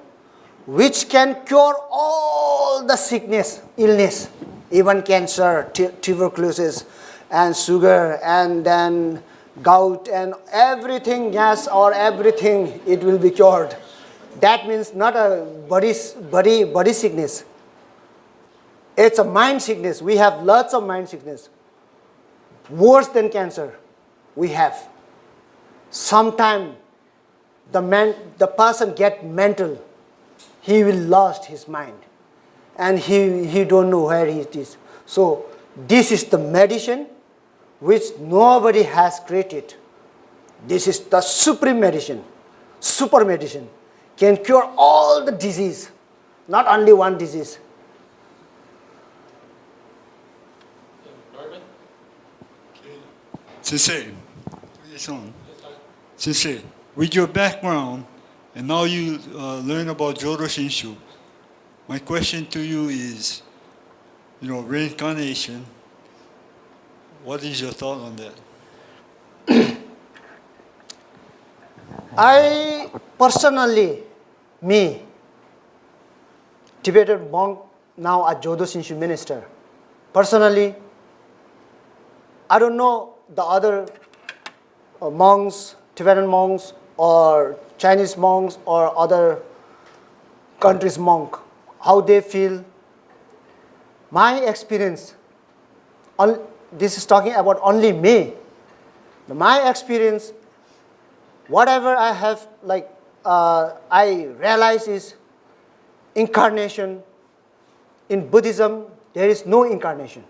which can cure all the sickness, illness, even cancer, tuberculosis, and sugar, and then gout, and everything, gas or everything, it will be cured. That means not a body sickness. It's a mind sickness. We have lots of mind sickness. Worse than cancer, we have. Sometimes the person get mental. He will lost his mind. And he don't know where it is. So this is the medicine which nobody has created. This is the supreme medicine, super medicine. Can cure all the disease, not only one disease. Sensei, Sensei, with your background, and now you learn about Jodo Shinshu, my question to you is, reincarnation. What is your thought on that? I personally, Tibetan monk, now a Jodo Shinshu minister. Personally, I don't know the other monks, Tibetan monks, or Chinese monks, or other countries' monk, how they feel. My experience, this is talking about only me. My experience, whatever I have, I realize is incarnation. In Buddhism, there is no incarnation.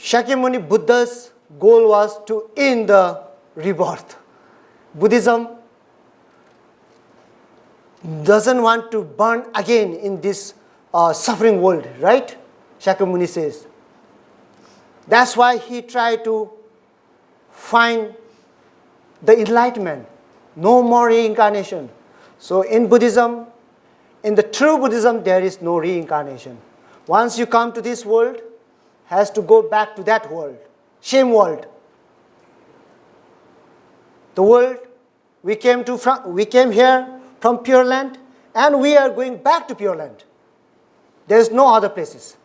Shakyamuni Buddha's goal was to end the rebirth. Buddhism doesn't want to burn again in this suffering world, right? Shakyamuni says. That's why he tried to find the enlightenment. No more reincarnation. So in Buddhism, in the true Buddhism, there is no reincarnation. Once you come to this world, has to go back to that world, same world. The world we came here from Pure Land, and we are going back to Pure Land. There is no other places.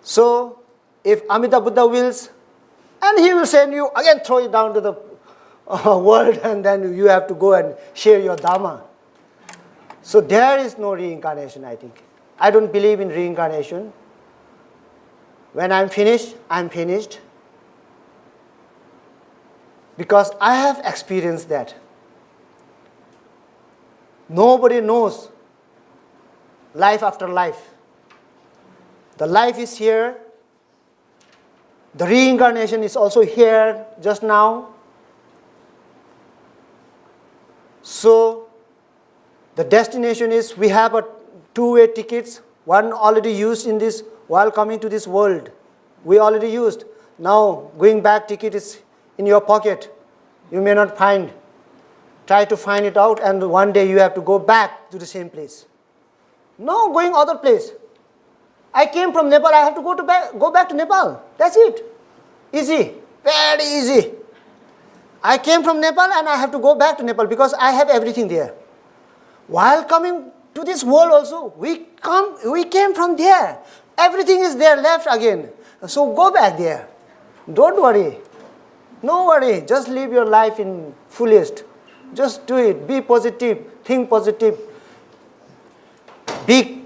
So, if Amida Buddha wills, and he will send you again, throw you down to the world, and then you have to go and share your Dharma. So there is no reincarnation, I think. I don't believe in reincarnation. When I'm finished, I'm finished. Because I have experienced that. Nobody knows life after life. The life is here. The reincarnation is also here just now. So the destination is we have a two-way tickets, one already used in this while coming to this world. We already used. Now going back ticket is in your pocket. You may not find. Try to find it out, and one day you have to go back to the same place. No going other place. I came from Nepal, I have to go back to Nepal. That's it. Easy. Very easy. I came from Nepal and I have to go back to Nepal because I have everything there. While coming to this world also, we came from there. Everything is there left again. So go back there. Don't worry. No worry. Just live your life in fullest. Just do it. Be positive. Think positive. Be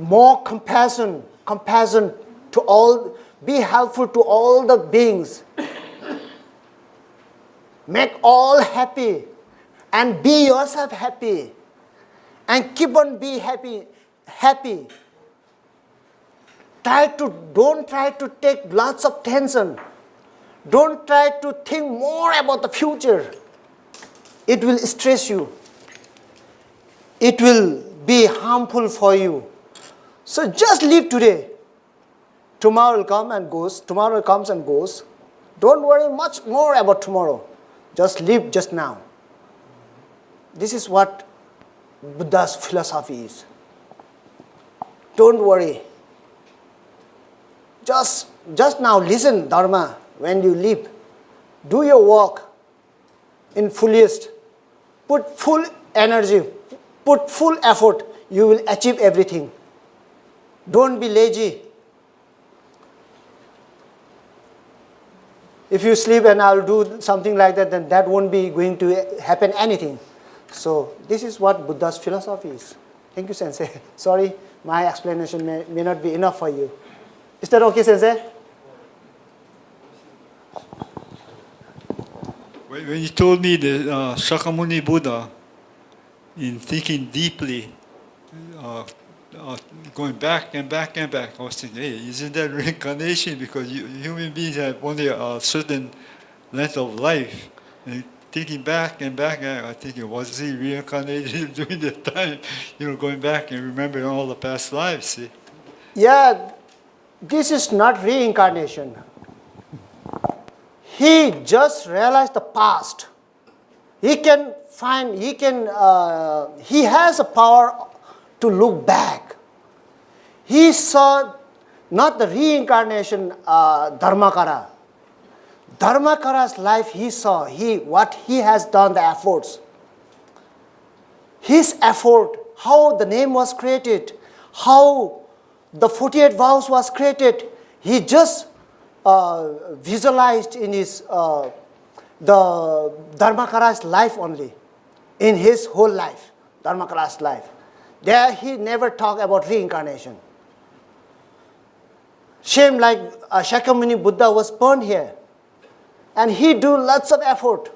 more compassion to all. Be helpful to all the beings. Make all happy. And be yourself happy. And keep on be happy. Don't try to take lots of tension. Don't try to think more about the future. It will stress you. It will be harmful for you. So just live today. Tomorrow will come and goes. Tomorrow comes and goes. Don't worry much more about tomorrow. Just live just now. This is what Buddha's philosophy is. Don't worry. Just now listen Dharma when you live. Do your work in fullest. Put full energy. Put full effort. You will achieve everything. Don't be lazy. If you sleep and I'll do something like that, then that won't be going to happen anything. So this is what Buddha's philosophy is. Thank you, Sensei. Sorry, my explanation may not be enough for you. Is that okay, Sensei? When you told me that Shakyamuni Buddha, in thinking deeply, going back and back and back, I was thinking, hey, isn't that reincarnation? Because human beings have only a certain length of life. And thinking back and back, I thinking, was he reincarnated during that time? Going back and remembering all the past lives. See? Yeah, this is not reincarnation. He just realized the past. He has a power to look back. He saw not the reincarnation Dharmakara. Dharmakara's life he saw, what he has done, the efforts. His effort, how the name was created, how the 48 vows was created, he just visualized in his the Dharmakara's life only, in his whole life, Dharmakara's life. There he never talked about reincarnation. Same like Shakyamuni Buddha was born here. And he do lots of effort.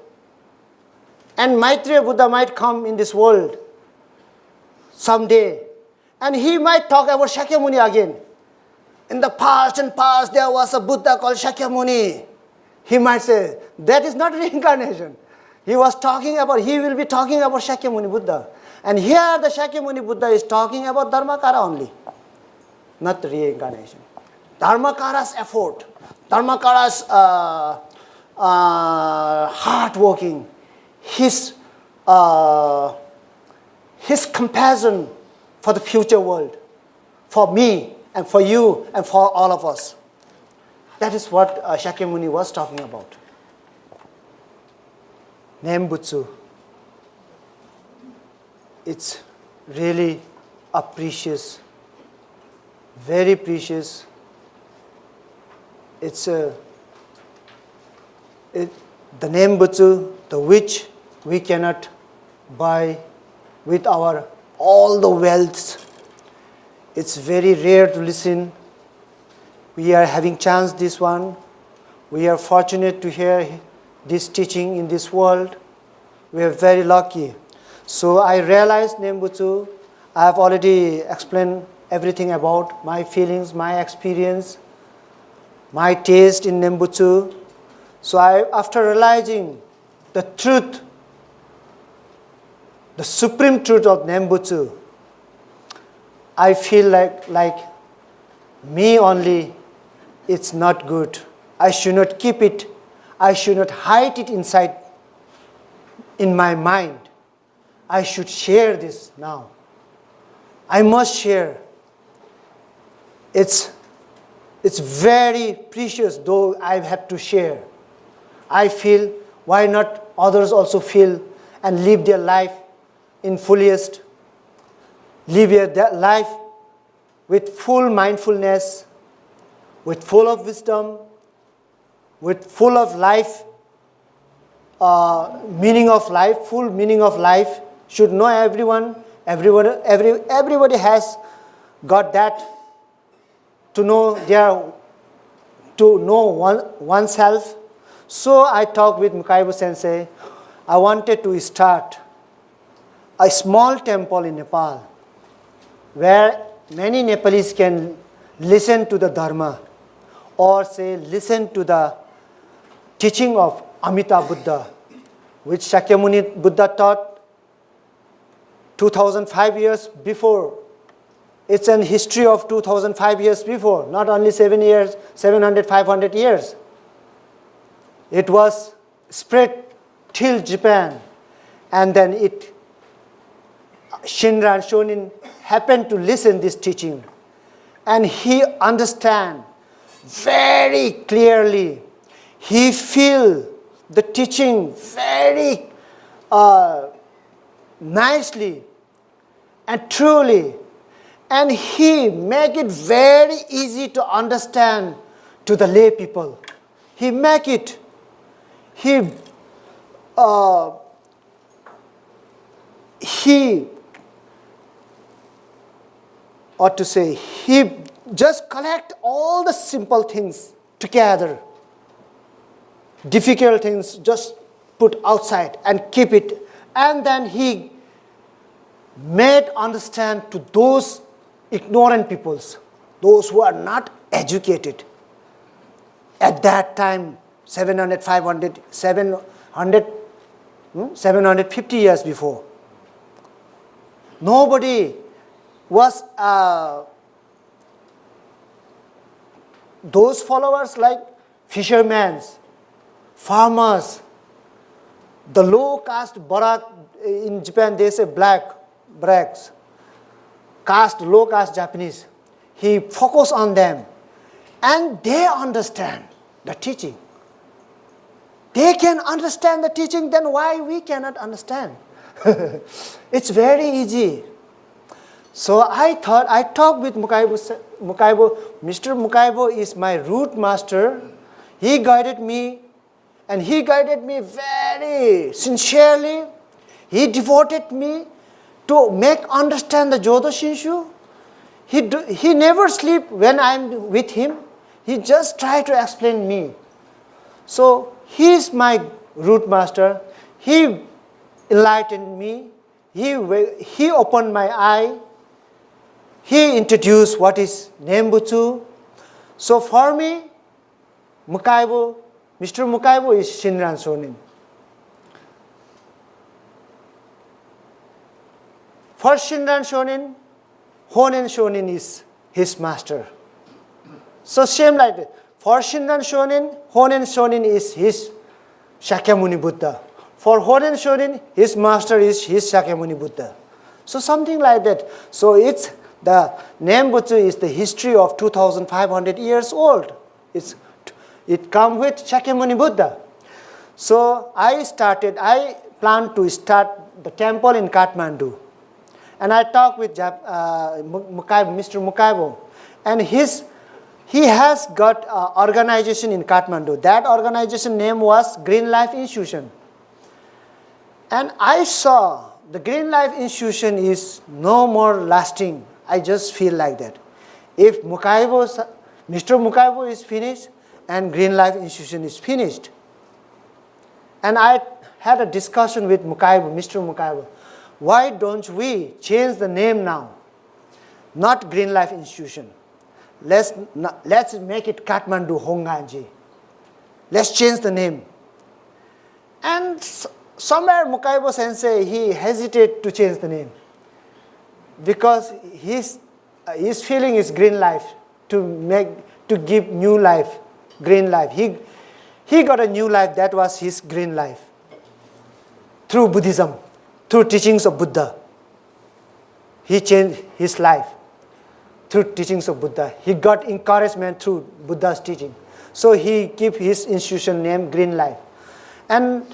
And Maitreya Buddha might come in this world someday. And he might talk about Shakyamuni again. in the past and past there was a Buddha called Shakyamuni. He might say, that is not reincarnation. He will be talking about Shakyamuni Buddha. And here the Shakyamuni Buddha is talking about Dharmakara only, not reincarnation. Dharmakara's effort, Dharmakara's hard working, his compassion for the future world, for me and for you and for all of us. That is what Shakyamuni was talking about. Nembutsu. It's really a precious, very precious. It's the Nembutsu, the which we cannot buy with our all the wealth. It's very rare to listen. We are having chance this one. We are fortunate to hear this teaching in this world. We are very lucky. So I realized Nembutsu. I have already explained everything about my feelings, my experience, my taste in Nembutsu. So after realizing the truth, the supreme truth of Nembutsu, I feel like me only, it's not good. I should not keep it. I should not hide it inside in my mind. I should share this now. I must share. It's very precious, though I have to share. I feel, why not others also feel and live their life in fullest, live their life with full mindfulness, with full of wisdom, with full of life, meaning of life, full meaning of life. Should know everybody has got that, to know oneself. So I talked with Mukaibu Sensei. I wanted to start a small temple in Nepal where many Nepalese can listen to the Dharma, or say listen to the teaching of Amita Buddha, which Shakyamuni Buddha taught 2005 years before. It's an history of 2005 years before, not only 700, 500 years. It was spread till Japan, and then Shinran Shonin happened to listen this teaching, and he understand very clearly. He feel the teaching very nicely and truly, and he make it very easy to understand to the lay people. He make it. He just collect all the simple things together. Difficult things just put outside and keep it. And then he made understand to those ignorant peoples, those who are not educated. At that time, 750 years before, nobody was, those followers like fishermen, farmers, the low caste Barak, in Japan they say blacks, low caste Japanese. He focused on them, and they understand the teaching. They can understand the teaching, then why we cannot understand? It's very easy. So I talked with Mukaibu. Mr. Mukaibu is my root master. He guided me, and he guided me very sincerely. He devoted me to make understand the Jodo Shinshu. He never sleep when I'm with him. He just try to explain me. So he is my root master. He enlightened me. He opened my eye. He introduced what is Nembutsu, So for me, Mukaibo, Mr. Mukaibo is Shinran Shonin. For Shinran Shonin, Honen Shonin is his master. So same like that. For Shinran Shonin, Honen Shonin is his Shakyamuni Buddha. For Honen Shonin, his master is his Shakyamuni Buddha. So something like that. So it's the name Butsu is the history of 2,500 years old. It comes with Shakyamuni Buddha. So I planned to start the temple in Kathmandu. And I talked with Mr. Mukaibo. And he has got an organization in Kathmandu. That organization name was Green Life Institution. And I saw the Green Life Institution is no more lasting. I just feel like that. If Mr. Mukaibo is finished and Green Life Institution is finished. And I had a discussion with Mr. Mukaibo. Why don't we change the name now? Not Green Life Institution. Let's make it Kathmandu Hongwanji. Let's change the name. And somewhere Mukaibo Sensei, he hesitated to change the name. Because his feeling is green life, to give new life, green life. He got a new life, that was his green life. Through Buddhism, through teachings of Buddha. He changed his life through teachings of Buddha. He got encouragement through Buddha's teaching. So he kept his institution name Green Life. And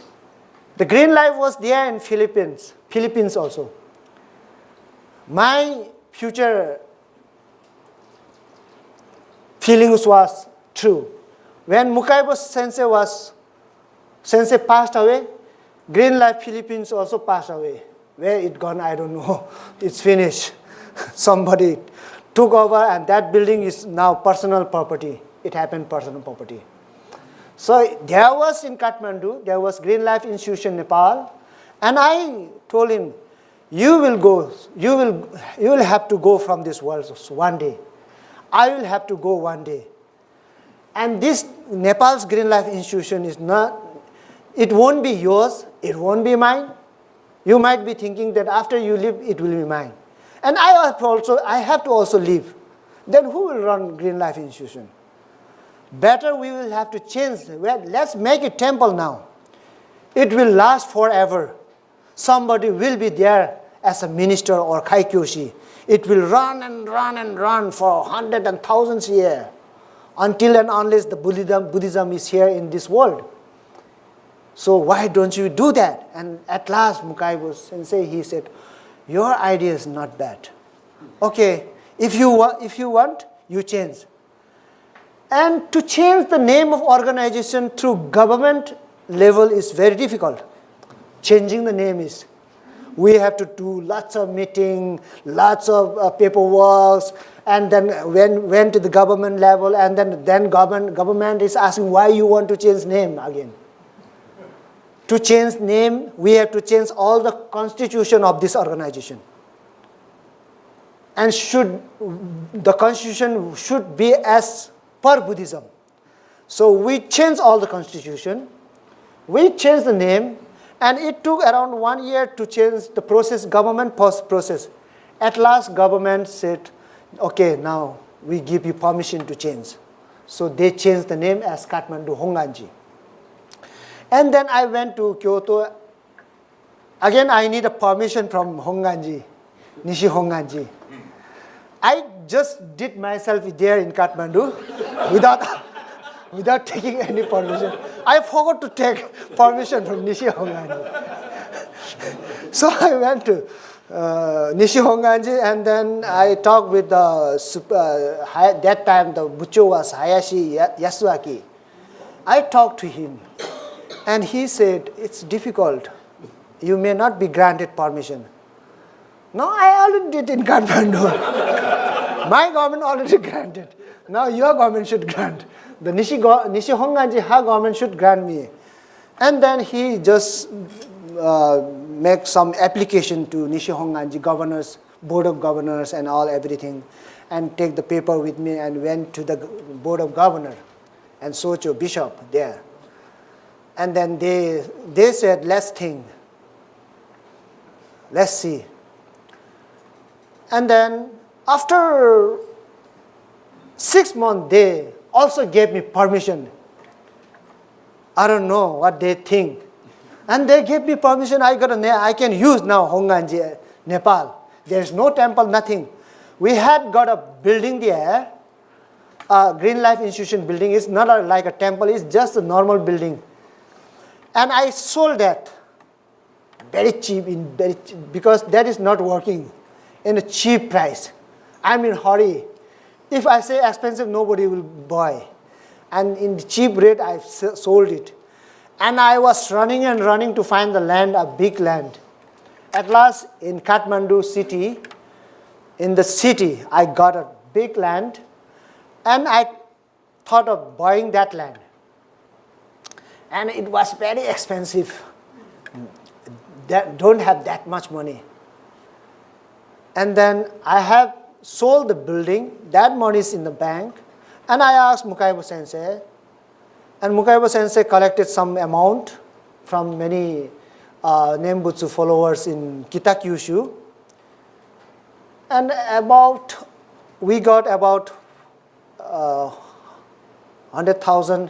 the Green Life was there in Philippines also. My future feelings was true. When Mukaibo Sensei passed away, Green Life Philippines also passed away. Where it gone, I don't know. It's finished. Somebody took over, and that building is now personal property. It happened personal property. So there was in Kathmandu, there was Green Life Institution Nepal, and I told him, you will have to go from this world one day. I will have to go one day. And this Nepal's Green Life Institution is not, it won't be yours, it won't be mine. You might be thinking that after you leave, it will be mine. And I have to also leave. Then who will run Green Life Institution? Better we will have to change. Well, let's make a temple now. It will last forever. Somebody will be there as a minister or kaikyoshi. It will run and run and run for hundreds and thousands of years until and unless the Buddhism is here in this world. So why don't you do that? And at last Mukaibo Sensei, he said, your idea is not bad. Okay, if you want, you change. And to change the name of organization through government level is very difficult. Changing the name is. We have to do lots of meeting, lots of paperwork, and then went to the government level, and then government is asking why you want to change name again. To change name, we have to change all the constitution of this organization. And the constitution should be as per Buddhism. So we changed all the constitution, we changed the name, and it took around 1 year to change the process, government process. At last government said, okay, now we give you permission to change. So they changed the name as Kathmandu Hongwanji. And then I went to Kyoto. Again, I need a permission from Hongwanji, Nishi Hongwanji. I just did myself there in Kathmandu without taking any permission. I forgot to take permission from Nishi Hongwanji. So I went to Nishi Hongwanji, and then I talked with that time the Bucho was Hayashi Yasuaki. I talked to him. And he said, it's difficult. You may not be granted permission. No, I already did in Kathmandu. My government already granted. Now your government should grant. The Nishi Hongwanji, her government should grant me. And then he just make some application to Nishi Hongwanji governors, board of governors and all everything. and take the paper with me and went to the board of governor and Socho bishop there. And then they said, let's think, let's see. And then after 6 months, they also gave me permission. I don't know what they think. And they gave me permission. I can use now Hongwanji, Nepal. There is no temple, nothing. We had got a building there. Green Life Institution building is not like a temple. It's just a normal building. And I sold that very cheap, because that is not working in a cheap price. I'm in hurry. If I say expensive, nobody will buy. And in the cheap rate, I sold it. And I was running and running to find the land, a big land. At last, in Kathmandu city, in the city, I got a big land. And I thought of buying that land. And it was very expensive. Don't have that much money. And then I have sold the building. That money is in the bank. And I asked Mukaibu Sensei. And Mukaibu Sensei collected some amount from many Nembutsu followers in Kitakyushu. And we got about 100,000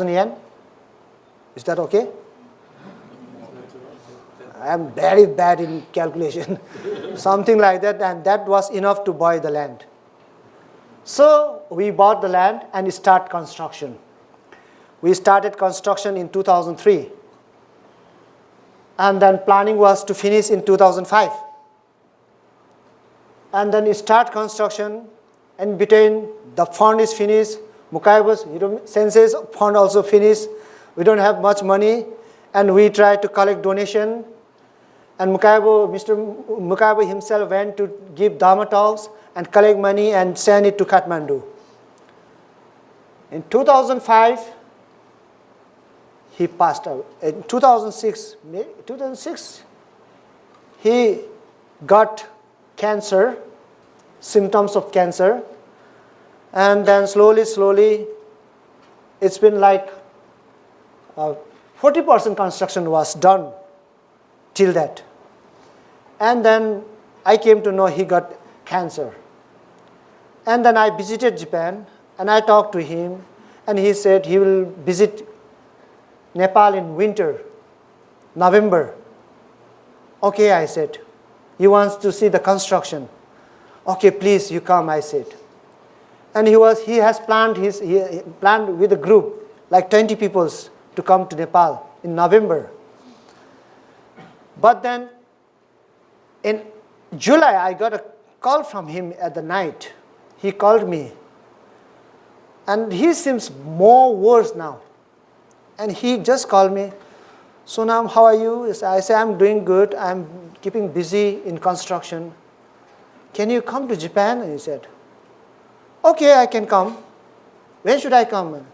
yen. Is that okay? I am very bad in calculation. Something like that, and that was enough to buy the land. So we bought the land and start construction. We started construction in 2003. And then planning was to finish in 2005. And then we start construction, and between the fund is finished, Mukaibu Sensei's fund also finished. We don't have much money, and we tried to collect donation. And Mr. Mukaibu himself went to give Dharma talks and collect money and send it to Kathmandu. In 2005, he passed out. In 2006, he got cancer, symptoms of cancer. And then slowly, it's been like 40% construction was done till that. And then I came to know he got cancer. And then I visited Japan, and I talked to him, and he said he will visit Nepal in winter, November. Okay, I said. He wants to see the construction. Okay, please, you come, I said. And he has planned with a group, like 20 people, to come to Nepal in November. But then in July, I got a call from him at the night. He called me. And he seems more worse now. And he just called me, Sonam, how are you? I say, I'm doing good. I'm keeping busy in construction. Can you come to Japan? And he said, okay, I can come. When should I come?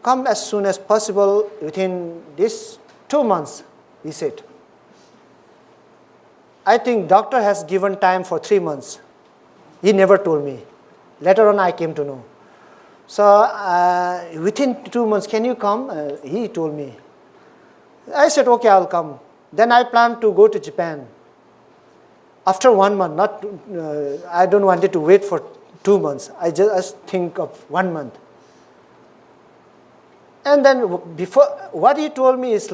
Come as soon as possible within this 2 months, he said. I think doctor has given time for 3 months. He never told me. Later on, I came to know. So within 2 months, can you come? He told me. I said, okay, I'll come. Then I planned to go to Japan. After 1 month, I don't want to wait for 2 months. I just think of 1 month. And then what he told me is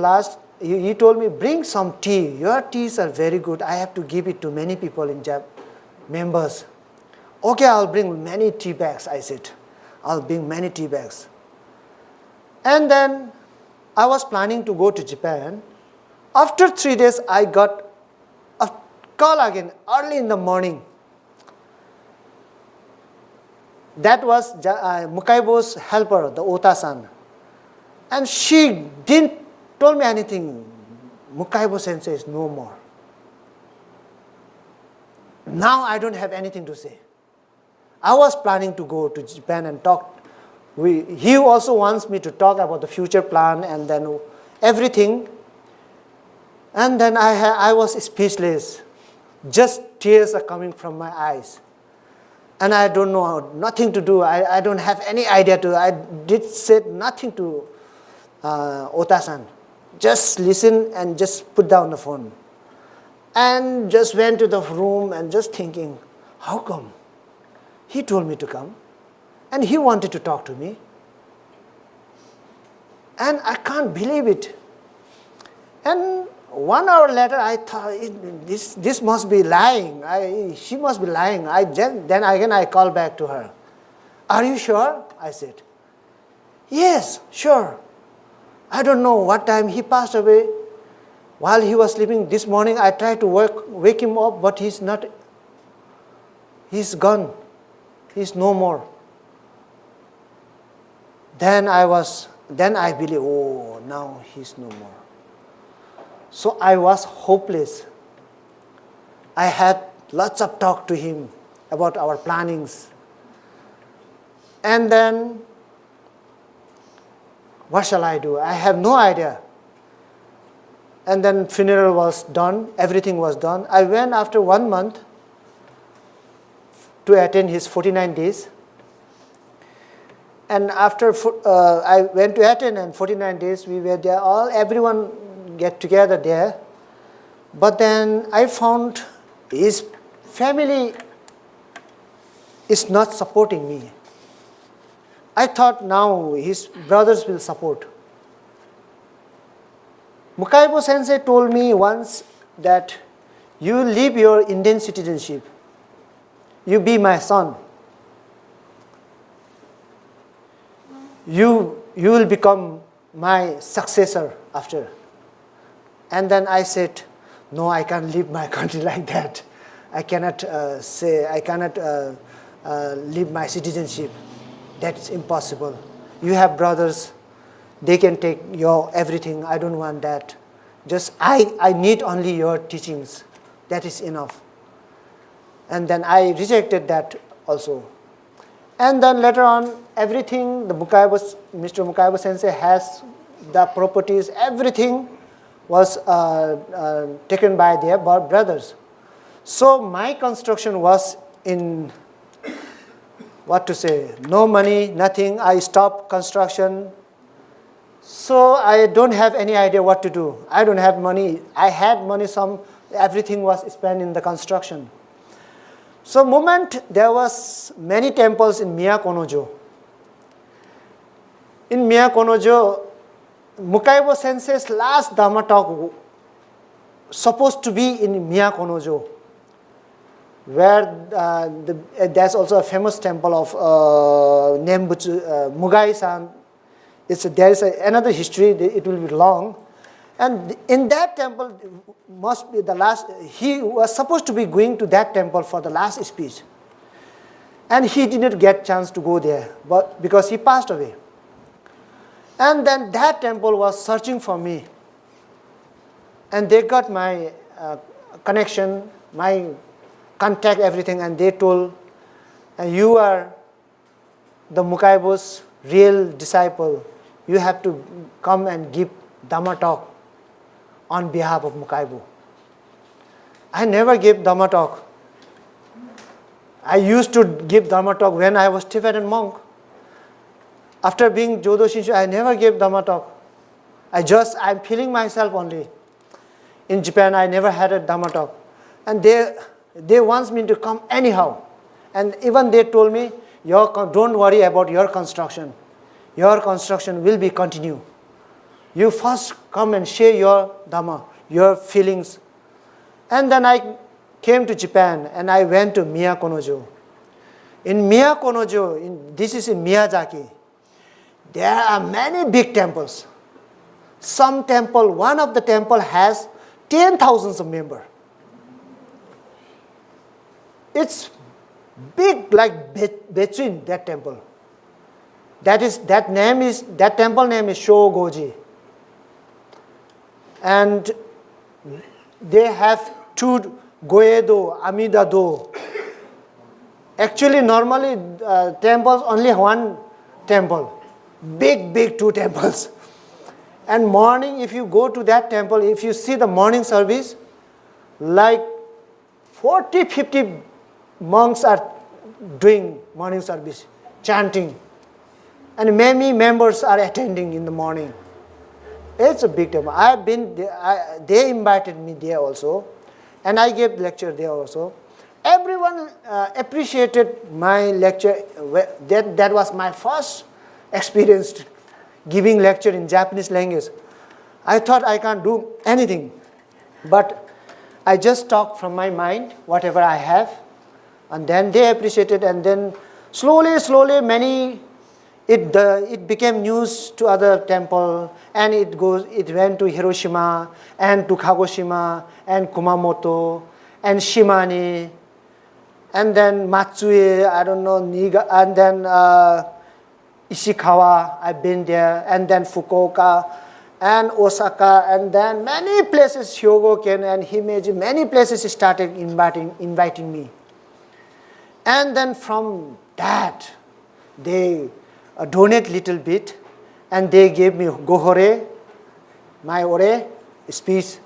he told me, bring some tea. Your teas are very good. I have to give it to many people in members. Okay, I'll bring many tea bags, I said. I'll bring many tea bags. And then I was planning to go to Japan. After 3 days, I got a call again, early in the morning. That was Mukaibu's helper, the Ota-san. And she didn't tell me anything. Mukaibu Sensei is no more. Now I don't have anything to say. I was planning to go to Japan and talk. He also wants me to talk about the future plan and then everything. And then I was speechless. Just tears are coming from my eyes. And I don't know, nothing to do. I don't have any idea to. I did say nothing to Ota-san. Just listen and just put down the phone. And just went to the room and just thinking, how come? He told me to come. And he wanted to talk to me. And I can't believe it. And 1 hour later, I thought, this must be lying. She must be lying. Then again, I called back to her. Are you sure? I said. Yes, sure. I don't know what time he passed away. While he was sleeping this morning, I tried to wake him up, but he's not. He's gone. He's no more. Then I believe, oh, now he's no more. So I was hopeless. I had lots of talk to him about our plannings. And then, what shall I do? I have no idea. And then funeral was done, everything was done. I went after 1 month to attend his 49 days. And after I went to attend, and 49 days we were there, everyone get together there. But then I found his family is not supporting me. I thought now his brothers will support. Mukaibo Sensei told me once that you leave your Indian citizenship. You be my son. You will become my successor after. And then I said, no, I can't leave my country like that. I cannot leave my citizenship. That's impossible. You have brothers, they can take your everything. I don't want that. Just I need only your teachings. That is enough. And then I rejected that also. And then later on, everything, Mr. Mukaibo Sensei has the properties, everything was taken by their brothers. So my construction was in, no money, nothing. I stopped construction. So I don't have any idea what to do. I don't have money. I had money, everything was spent in the construction. So moment there was many temples in Miyakonojo. In Miyakonojo, Mukaibo Sensei's last Dhamma talk supposed to be in Miyakonojo, where there's also a famous temple of Nembutsu, Mugai-san. There is another history, it will be long. And in that temple must be the last, he was supposed to be going to that temple for the last speech. And he didn't get chance to go there because he passed away. And then that temple was searching for me. And they got my connection, my contact, everything, and they told, you are the Mukaibo's real disciple. You have to come and give Dhamma talk on behalf of Mukaibo. I never gave Dhamma talk. I used to give Dhamma talk when I was Tibetan monk. After being Jodo Shinshu, I never gave Dhamma talk. I'm feeling myself only. In Japan, I never had a Dhamma talk. And they want me to come anyhow. And even they told me, don't worry about your construction. Your construction will be continued. You first come and share your Dhamma, your feelings. And then I came to Japan and I went to Miyakonojo. In Miyakonojo, this is in Miyazaki, there are many big temples. One of the temple has 10,000 of members. It's big like between that temple. That temple name is Shogoji. And they have 2 Goedo, Amida-do. Actually, normally temples, only 1 temple. Big 2 temples. And morning, if you go to that temple, if you see the morning service, like 40, 50 monks are doing morning service, chanting. And many members are attending in the morning. It's a big temple. I've been there, they invited me there also. And I gave lecture there also. Everyone appreciated my lecture. That was my first experience giving lecture in Japanese language. I thought I can't do anything. But I just talk from my mind, whatever I have. And then they appreciated. And then slowly, it became news to other temple. And it went to Hiroshima, and to Kagoshima, and Kumamoto, and Shimane, and then Matsue, I don't know, Niga, and then Ishikawa, I've been there, and then Fukuoka, and Osaka, and then many places, Hyogoken and Himeji, many places started inviting me. And then from that, they donate little bit, and they gave me gohore, my ore, speech.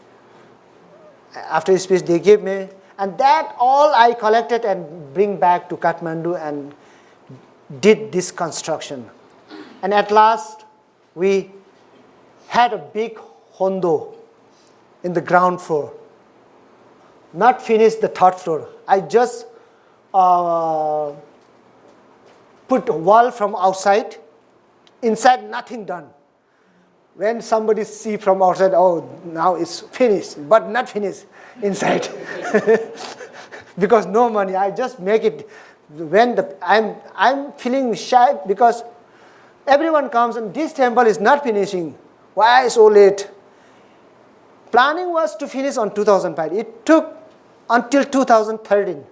After speech, they gave me, and that all I collected and bring back to Kathmandu and did this construction. And at last, we had a big hondo in the ground floor. Not finished the third floor. I just put a wall from outside. Inside, nothing done. When somebody see from outside, oh, now it's finished, but not finished inside. Because no money, I just make it. When I'm feeling shy because everyone comes and this temple is not finishing. Why so late? Planning was to finish on 2005. It took until 2013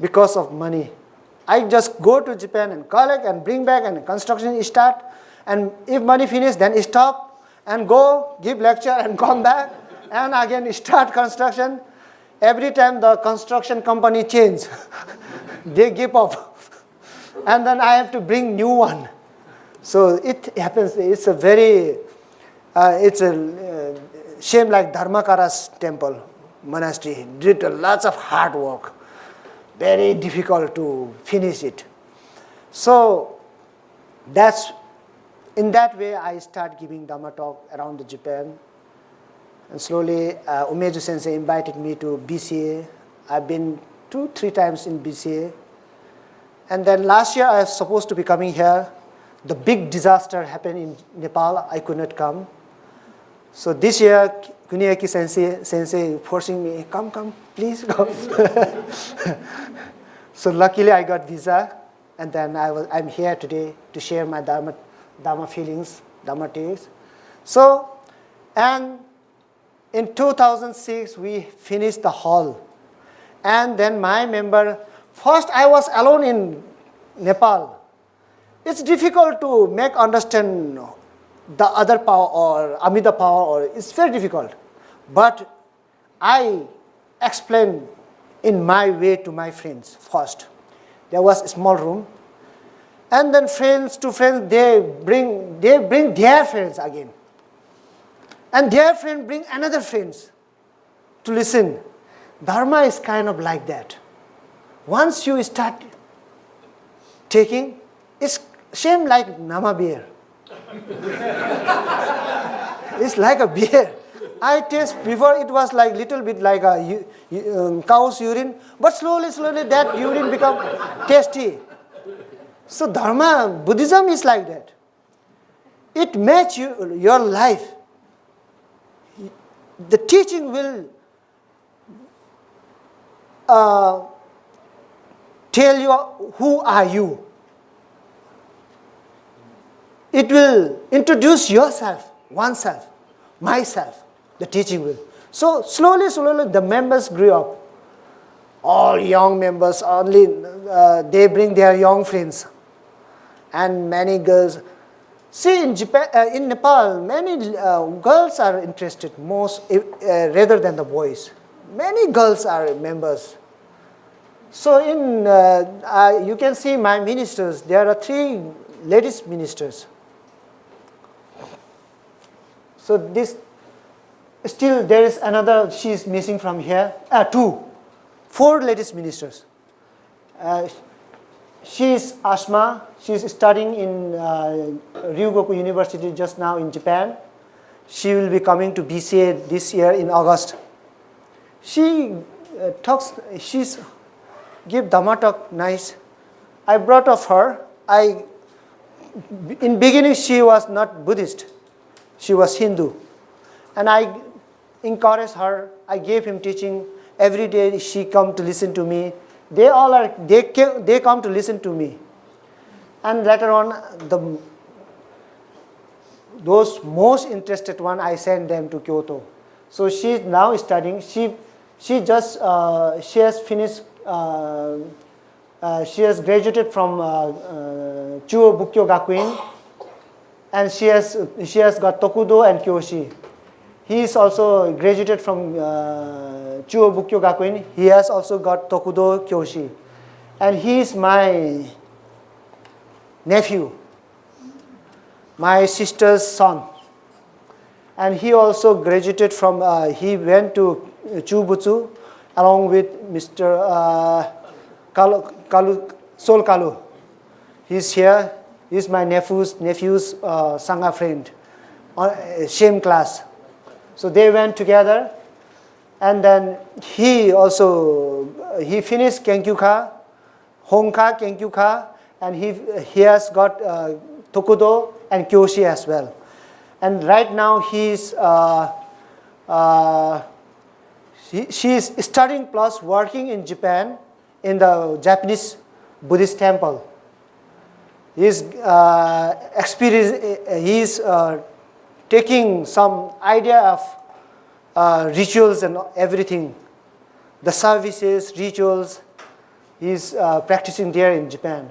because of money. I just go to Japan and collect and bring back and construction start. And if money finish, then stop and go, give lecture and come back and again start construction. Every time the construction company change, they give up. And then I have to bring new one. So it happens, it's a very, it's a shame like Dharmakara's temple, monastery, did lots of hard work. Very difficult to finish it. So in that way I start giving Dhamma talk around Japan. And slowly Umeju Sensei invited me to BCA. I've been 2-3 times in BCA. And then last year I was supposed to be coming here. The big disaster happened in Nepal. I could not come. So this year Kunieki Sensei forcing me, come, please come. So luckily I got visa, and then I'm here today to share my Dharma feelings, Dharma takes. So, and in 2006 we finished the hall, and then my member. First I was alone in Nepal. It's difficult to make understand the other power or Amida power, or it's very difficult. But I explained in my way to my friends first. There was a small room. And then friends to friends, they bring their friends again. And their friend bring another friends to listen. Dharma is kind of like that. Once you start taking, it's same like Nama beer. It's like a beer. I taste, before it was like little bit like a cow's urine, but slowly that urine become tasty. So Dharma, Buddhism is like that. It matches your life. The teaching will tell you who are you. It will introduce yourself, oneself, myself. The teaching will. So slowly the members grew up. All young members, only they bring their young friends. And many girls. See, in Japan, in Nepal, many girls are interested rather than the boys. Many girls are members. So you can see my ministers. There are 3 ladies ministers. So this, still there is another. She is missing from here. 2. 4 ladies ministers. She is Asma. She is studying in Ryugoku University just now in Japan. She will be coming to BCA this year in August. She she's give Dhamma talk nice. I brought of her. In beginning she was not Buddhist. She was Hindu. And I encouraged her. I gave him teaching. Every day she come to listen to me. They come to listen to me. And later on, those most interested one, I sent them to Kyoto. So she is now studying. She has finished. She has graduated from Chuo Bukkyo Gakuin, and she has got Tokudo and Kyoshi. He is also graduated from Chuo Bukkyo Gakuin. He has also got Tokudo Kyoshi. And he is my nephew, my sister's son. And he also graduated from, he went to Chubutsu along with Mr. Sol Kalu. He's here. He's my nephew's Sangha friend, same class. So they went together, and then he finished Kenkyuka, Honka Kenkyuka, and he has got Tokudo and Kyoshi as well. And right now she is studying plus working in Japan in the Japanese Buddhist temple. He's taking some idea of rituals and everything, the services, rituals. He's practicing there in Japan.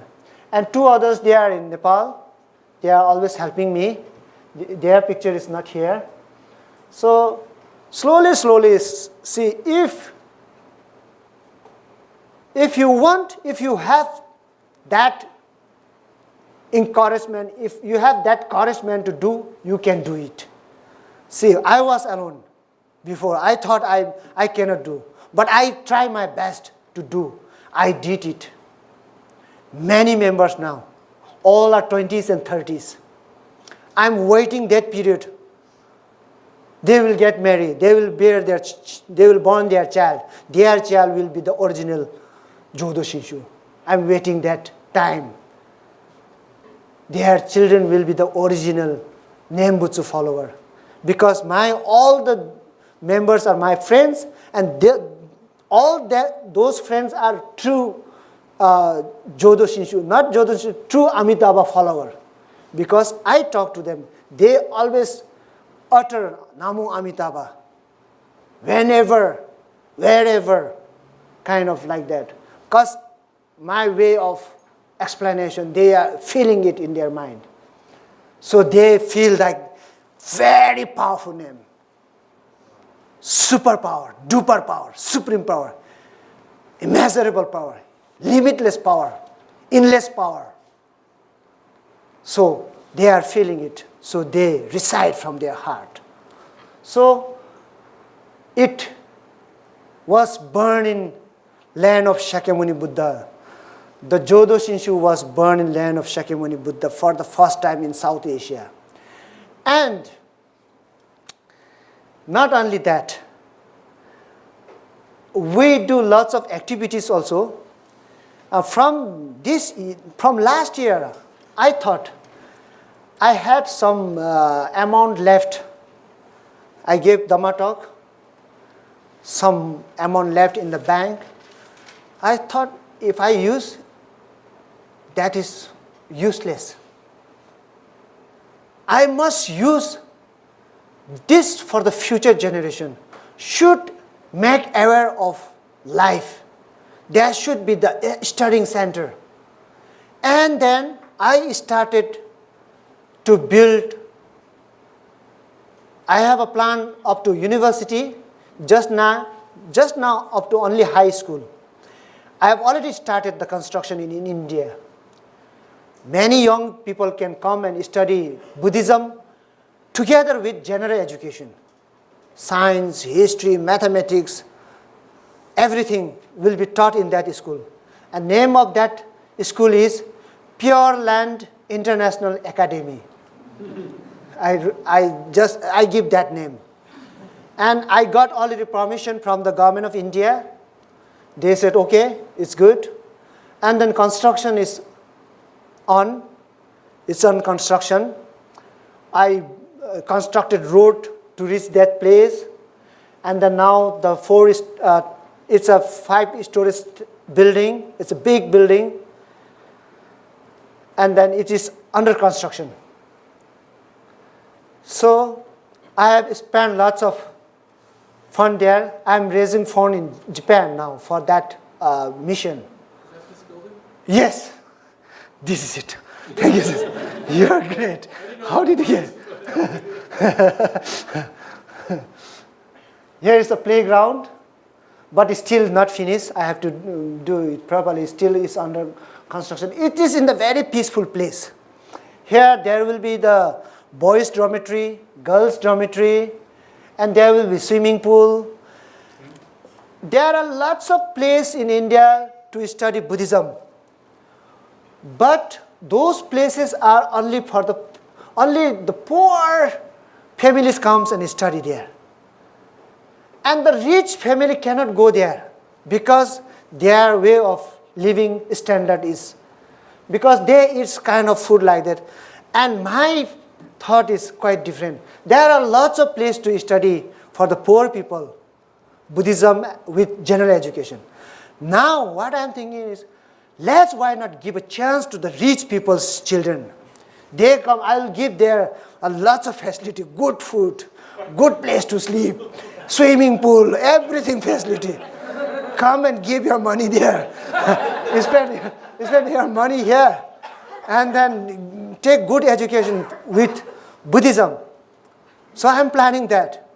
And 2 others, they are in Nepal. They are always helping me. Their picture is not here. So slowly, see, if you have that encouragement, if you have that encouragement to do, you can do it. See, I was alone before. I thought I cannot do. But I try my best to do. I did it. Many members now, all are 20s and 30s. I'm waiting that period. They will get married. They will born their child. Their child will be the original Jodo Shinshu. I'm waiting that time. Their children will be the original Nembutsu follower. Because all the members are my friends, and those friends are true Jodo Shinshu, not Jodo Shinshu, true Amitabha follower. Because I talk to them, they always utter Namo Amitabha. Whenever, wherever, kind of like that. Because my way of explanation, they are feeling it in their mind. So they feel like very powerful name. Superpower, duper power, supreme power, immeasurable power, limitless power, endless power. So they are feeling it. So they recite from their heart. So it was burned in land of Shakyamuni Buddha. The Jodo Shinshu was burned in land of Shakyamuni Buddha for the first time in South Asia. And not only that, we do lots of activities also. From last year, I thought I had some amount left. I gave Dhamma talk, some amount left in the bank. I thought if I use, that is useless. I must use this for the future generation. Should make aware of life. There should be the studying center. And then I started to build. I have a plan up to university, just now up to only high school. I have already started the construction in India. Many young people can come and study Buddhism together with general education. Science, history, mathematics, everything will be taught in that school. And name of that school is Pure Land International Academy. I give that name. And I got already permission from the government of India. They said, okay, it's good. And then construction is on. It's on construction. I constructed road to reach that place. And then now the it's a 5-story building. It's a big building. And then it is under construction. So I have spent lots of fund there. I'm raising fund in Japan now for that mission. Is that this building? Yes, this is it. Thank you. You're great. How did you get? Here is the playground, but it's still not finished. I have to do it properly. Still is under construction. It is in the very peaceful place. Here there will be the boys' dormitory, girls' dormitory, and there will be swimming pool. There are lots of places in India to study Buddhism, but those places are only for only the poor families comes and study there. And the rich family cannot go there because their way of living standard is, because they eat kind of food like that. And my thought is quite different. There are lots of places to study for the poor people, Buddhism with general education. Now what I'm thinking is, why not give a chance to the rich people's children? They come, I'll give there lots of facility, good food, good place to sleep, swimming pool, everything facility. Come and give your money there. spend your money here. And then take good education with Buddhism. So I'm planning that.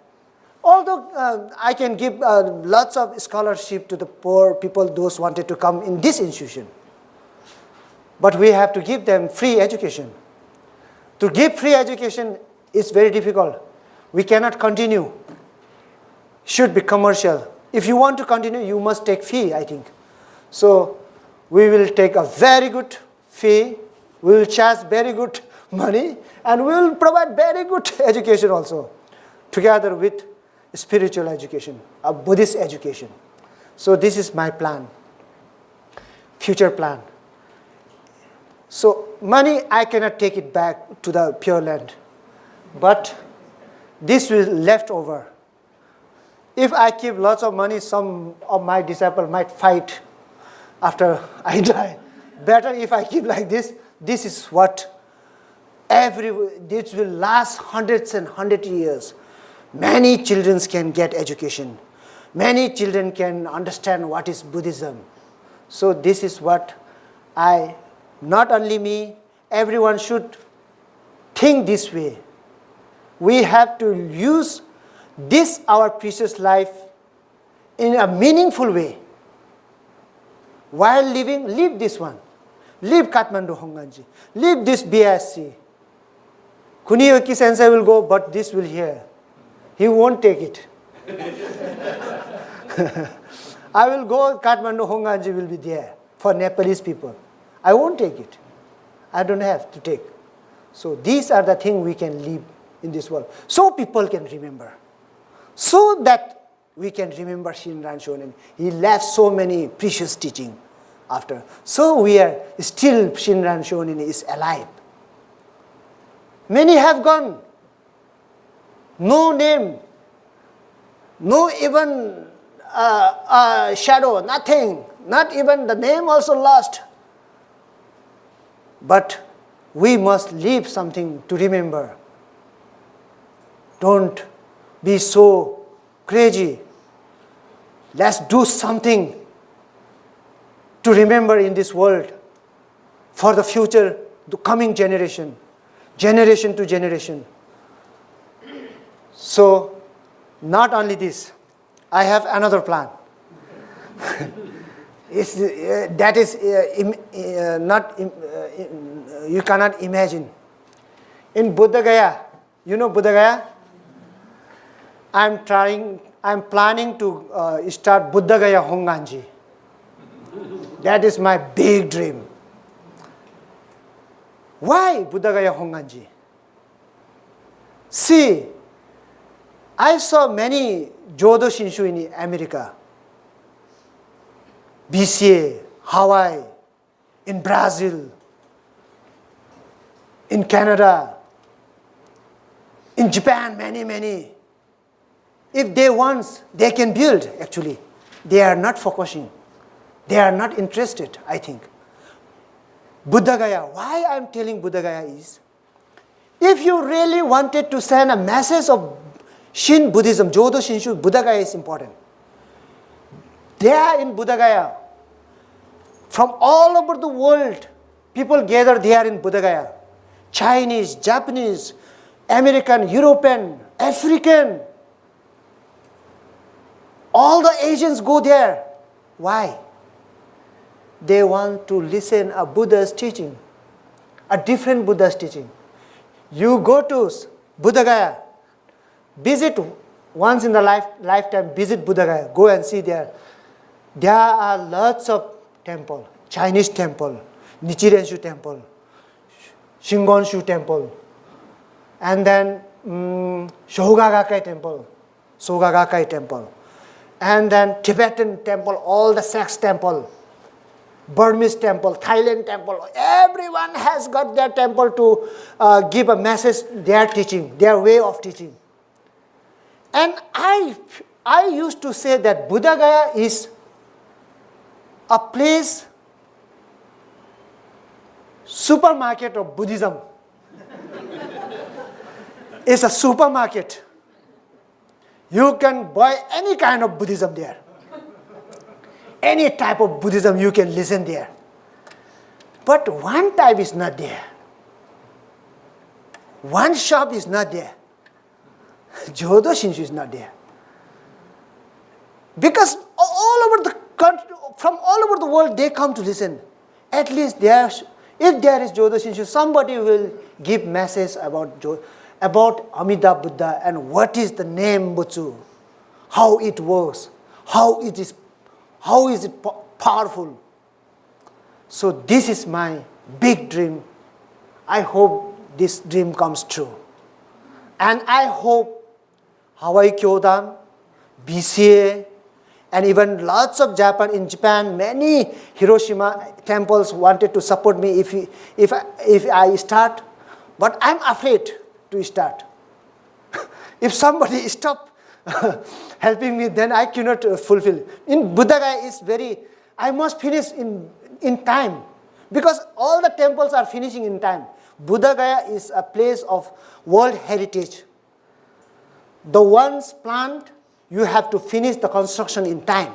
Although I can give lots of scholarship to the poor people, those wanted to come in this institution. But we have to give them free education. To give free education is very difficult. We cannot continue. Should be commercial. If you want to continue, you must take fee, I think. So we will take a very good fee. We will charge very good money. And we will provide very good education also, together with spiritual education, a Buddhist education. So this is my plan, future plan. So money, I cannot take it back to the Pure Land. But this will left over. If I keep lots of money, some of my disciples might fight after I die. Better if I keep like this. This is what this will last hundreds and hundred years. Many children can get education. Many children can understand what is Buddhism. So this is what not only me, everyone should think this way. We have to use this, our precious life, in a meaningful way. While living, live this one. Live Kathmandu Hongwanji. Live this BSc. Kunioki Sensei will go, but this will hear. He won't take it. I will go, Kathmandu Hongwanji will be there for Nepalese people. I won't take it. I don't have to take. So these are the things we can live in this world. So people can remember. So that we can remember Shinran Shonin. He left so many precious teaching after. So we are still, Shinran Shonin is alive. Many have gone. No name. No even shadow, nothing. Not even the name also lost. But we must leave something to remember. Don't be so crazy. Let's do something to remember in this world for the future, the coming generation to generation. So, not only this, I have another plan. That is you cannot imagine. In Buddha Gaya, you know Buddha Gaya? I'm trying I'm planning to start Buddhagaya Hongwanji. That is my big dream. Why Buddhagaya Hongwanji? See, I saw many Jodo Shinshu in America, BCA, Hawaii, in Brazil, in Canada, in Japan, many. If they want, they can build actually. They are not focusing. They are not interested, I think. Buddhagaya, why I'm telling Buddhagaya is, if you really wanted to send a message of Shin Buddhism, Jodo Shinshu, Buddhagaya is important. There in Buddhagaya, from all over the world, people gather there in Buddhagaya. Chinese, Japanese, American, European, African. All the Asians go there. Why? They want to listen a Buddha's teaching, a different Buddha's teaching. You go to Buddhagaya, visit once in the lifetime, visit Buddhagaya, go and see there. There are lots of temples, Chinese temple, Nichiren-shu temple, Shingon-shu temple, and then Shoga Gakkai temple, and then Tibetan temple, all the sects temple, Burmese temple, Thailand temple. Everyone has got their temple to give a message, their teaching, their way of teaching. And I used to say that Buddhagaya is a place, supermarket of Buddhism. It's a supermarket. You can buy any kind of Buddhism there. Any type of Buddhism you can listen there. But one type is not there. One shop is not there. Jodo Shinshu is not there. Because all over the country, from all over the world, they come to listen. At least if there is Jodo Shinshu, somebody will give message about Amida Buddha and what is the name Butsu, how it works, how is it powerful. So this is my big dream. I hope this dream comes true. And I hope Hawaii Kyodan, BCA, and even lots of in Japan, many Hiroshima temples wanted to support me if I start. But I'm afraid to start. If somebody stop helping me, then I cannot fulfill. In Buddhagaya is I must finish in time. Because all the temples are finishing in time. Buddhagaya is a place of world heritage. The ones planned, you have to finish the construction in time.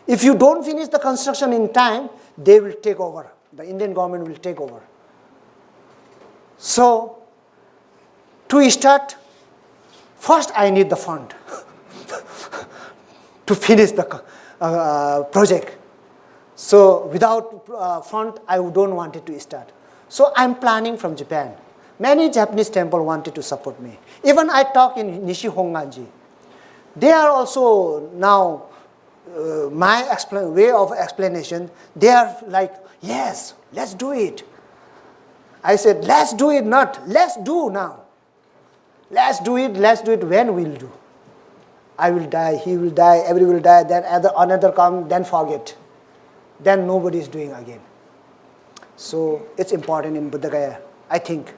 If you don't finish the construction in time, they will take over. The Indian government will take over. So, to start, first I need the fund to finish the project. So, without fund, I don't want it to start. So, I'm planning from Japan. Many Japanese temples wanted to support me. Even I talk in Nishi Hongwanji. They are also now, my way of explanation, they are like, yes, let's do it. I said, let's do it, not let's do now. Let's do it when we'll do. I will die, he will die, everyone will die, then another come, then forget. Then nobody is doing again. So it's important in Buddhagaya, I think.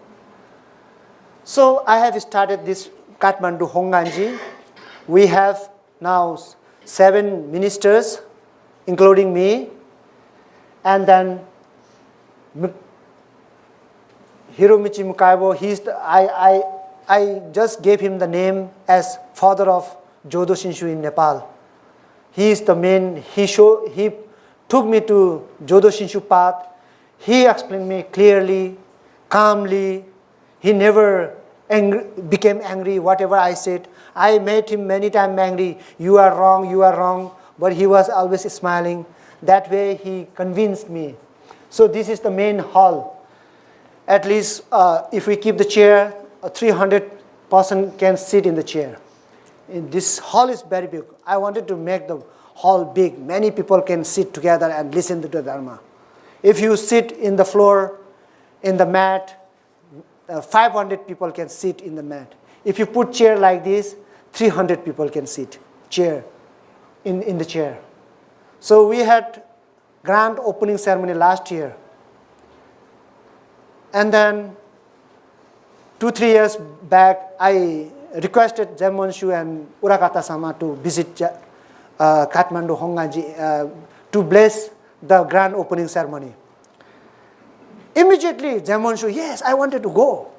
So I have started this Kathmandu Hongwanji. We have now 7 ministers, including me, and then Hiromichi Mukaibo. I just gave him the name as father of Jodo Shinshu in Nepal. He is the main. He took me to Jodo Shinshu path. He explained me clearly, calmly. He never became angry, whatever I said. I made him many times angry. You are wrong. But he was always smiling. That way he convinced me. So this is the main hall. At least if we keep the chair, a 300 person can sit in the chair. This hall is very big. I wanted to make the hall big. Many people can sit together and listen to the Dharma. If you sit in the floor, in the mat, 500 people can sit in the mat. If you put chair like this, 300 people can sit in the chair. So we had grand opening ceremony last year. And then 2-3 years back, I requested Jamonshu and Urakata Sama to visit Kathmandu Hongwanji to bless the grand opening ceremony. Immediately, Jamonshu, yes, I wanted to go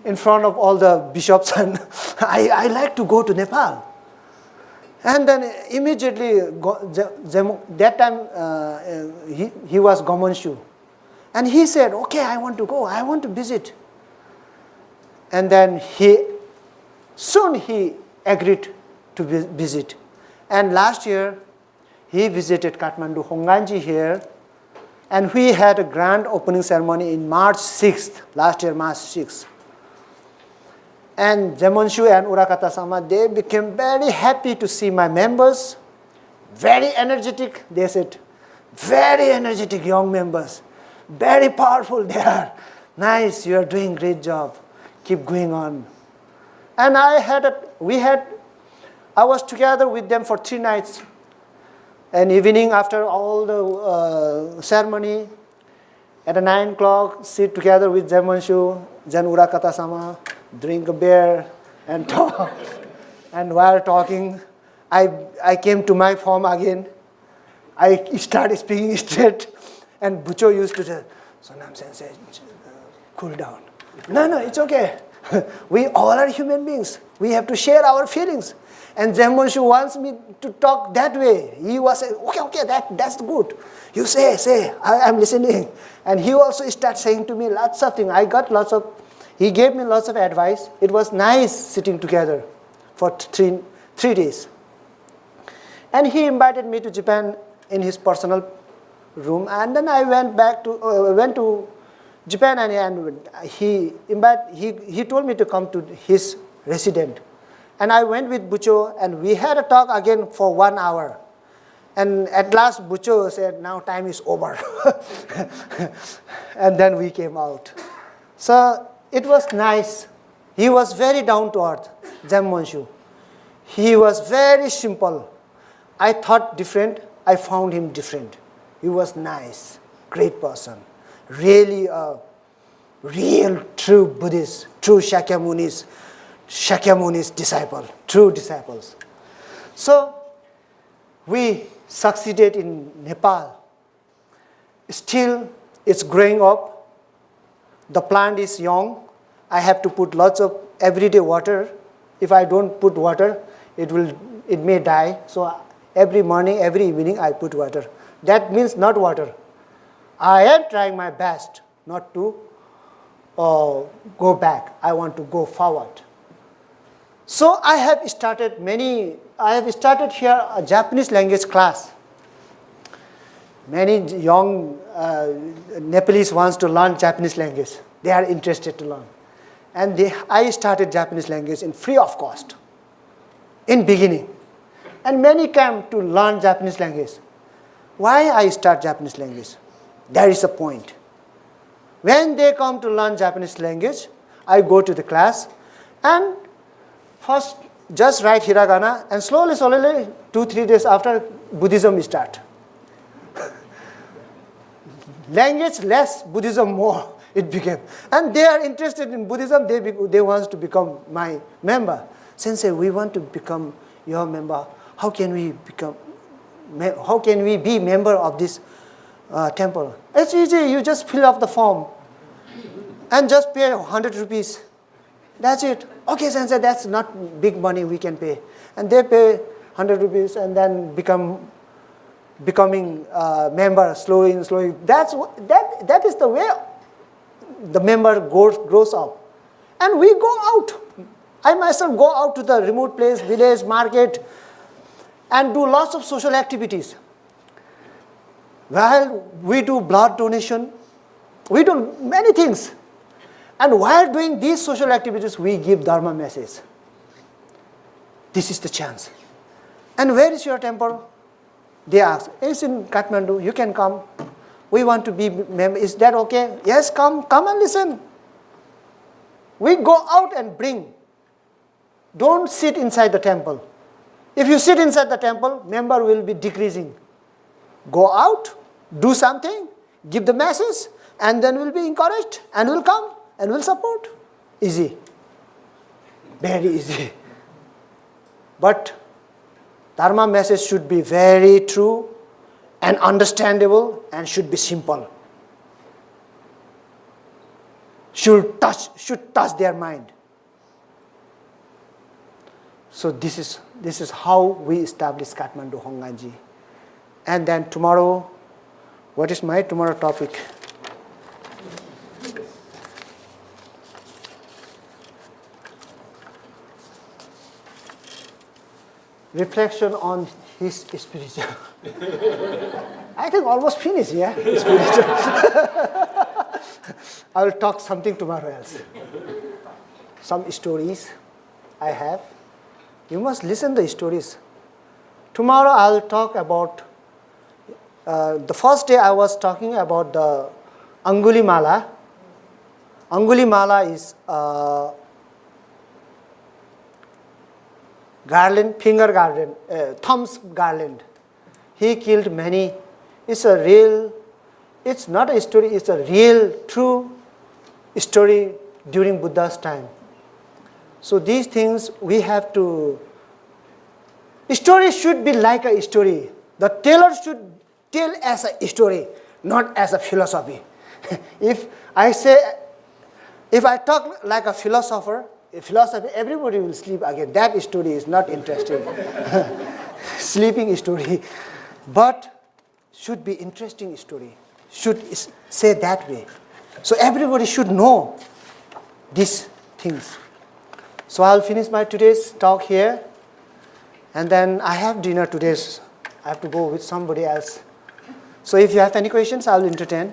in front of all the bishops, and I like to go to Nepal. And then immediately, that time he was Gomonshu. And he said, okay, I want to go, I want to visit. And then soon he agreed to visit. And last year, he visited Kathmandu Hongwanji here, and we had a grand opening ceremony in March 6th, last year, March 6th. And Jamonshu and Urakata Sama, they became very happy to see my members, very energetic, they said, very energetic young members, very powerful they are. Nice, you are doing great job. Keep going on. And I was together with them for 3 nights. And evening after all the ceremony, at 9 o'clock, sit together with Jamonshu, Jan Urakata Sama, drink a beer and talk. And while talking, I came to my form again. I started speaking straight. And Bucho used to say, Sonam Sensei, cool down. No, it's okay. We all are human beings. We have to share our feelings. And Jamonshu wants me to talk that way. He was saying, okay, that's good. You say, I'm listening. And he also started saying to me lots of things. He gave me lots of advice. It was nice sitting together for 3 days. And he invited me to Japan in his personal room. And then I went to Japan, and he told me to come to his residence. And I went with Bucho, and we had a talk again for 1 hour. And at last, Bucho said, now time is over. And then we came out. So it was nice. He was very down to earth, Jamonshu. He was very simple. I thought different. I found him different. He was nice, great person. Really a real, true Buddhist, true Shakyamuni's disciple, true disciples. So we succeeded in Nepal. Still, it's growing up. The plant is young. I have to put lots of everyday water. If I don't put water, it may die. So every morning, every evening, I put water. That means not water. I am trying my best not to go back. I want to go forward. So I have started here a Japanese language class. Many young Nepalese wants to learn Japanese language. They are interested to learn. And I started Japanese language in free of cost in beginning. And many came to learn Japanese language. Why I start Japanese language? There is a point. When they come to learn Japanese language, I go to the class and first just write hiragana, and slowly, 2-3 days after, Buddhism start. Language less, Buddhism more, it became. And they are interested in Buddhism, they want to become my member. Sensei, we want to become your member. How can we be member of this temple? It's easy, you just fill up the form and just pay 100 rupees. That's it. Okay, Sensei, that's not big money we can pay. And they pay 100 rupees and then becoming member slowly. That is the way the member grows up. And we go out. I myself go out to the remote place, village, market, and do lots of social activities. While we do blood donation, we do many things. And while doing these social activities, we give Dharma message. this is the chance. And where is your temple? They ask. It's in Kathmandu. You can come. We want to be members. Is that okay? Yes, come and listen. We go out and bring. Don't sit inside the temple. If you sit inside the temple, member will be decreasing. Go out, do something, give the message, and then we'll be encouraged, and we'll come, and we'll support. Easy. Very easy. But Dharma message should be very true and understandable and should be simple. Should touch their mind. So this is how we establish Kathmandu Hongwanji. And then tomorrow, what is my tomorrow topic? Reflection on his spiritual. I think almost finished, yeah? Spiritual. I will talk something tomorrow else. Some stories I have. You must listen to the stories. Tomorrow I will talk about, the first day I was talking about the Angulimala. Angulimala is garland, finger garland, thumbs garland. He killed many. It's not a story, it's a real, true story during Buddha's time. So these things we have to, story should be like a story. The teller should tell as a story, not as a philosophy. If I talk like a philosopher, everybody will sleep again. That story is not interesting. Sleeping story. But should be interesting story. Should say that way. So everybody should know these things. So I'll finish my today's talk here. And then I have dinner today. I have to go with somebody else. So if you have any questions, I will entertain.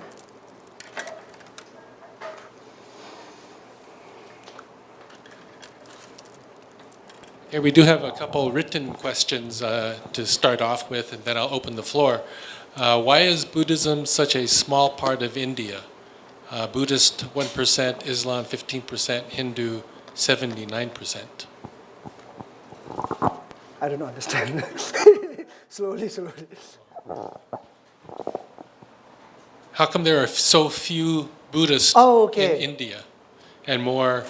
Here we do have a couple written questions to start off with, and then I'll open the floor. Why is Buddhism such a small part of India? Buddhist 1%, Islam 15%, Hindu 79%. I don't understand. Slowly. How come there are so few Buddhists in India and more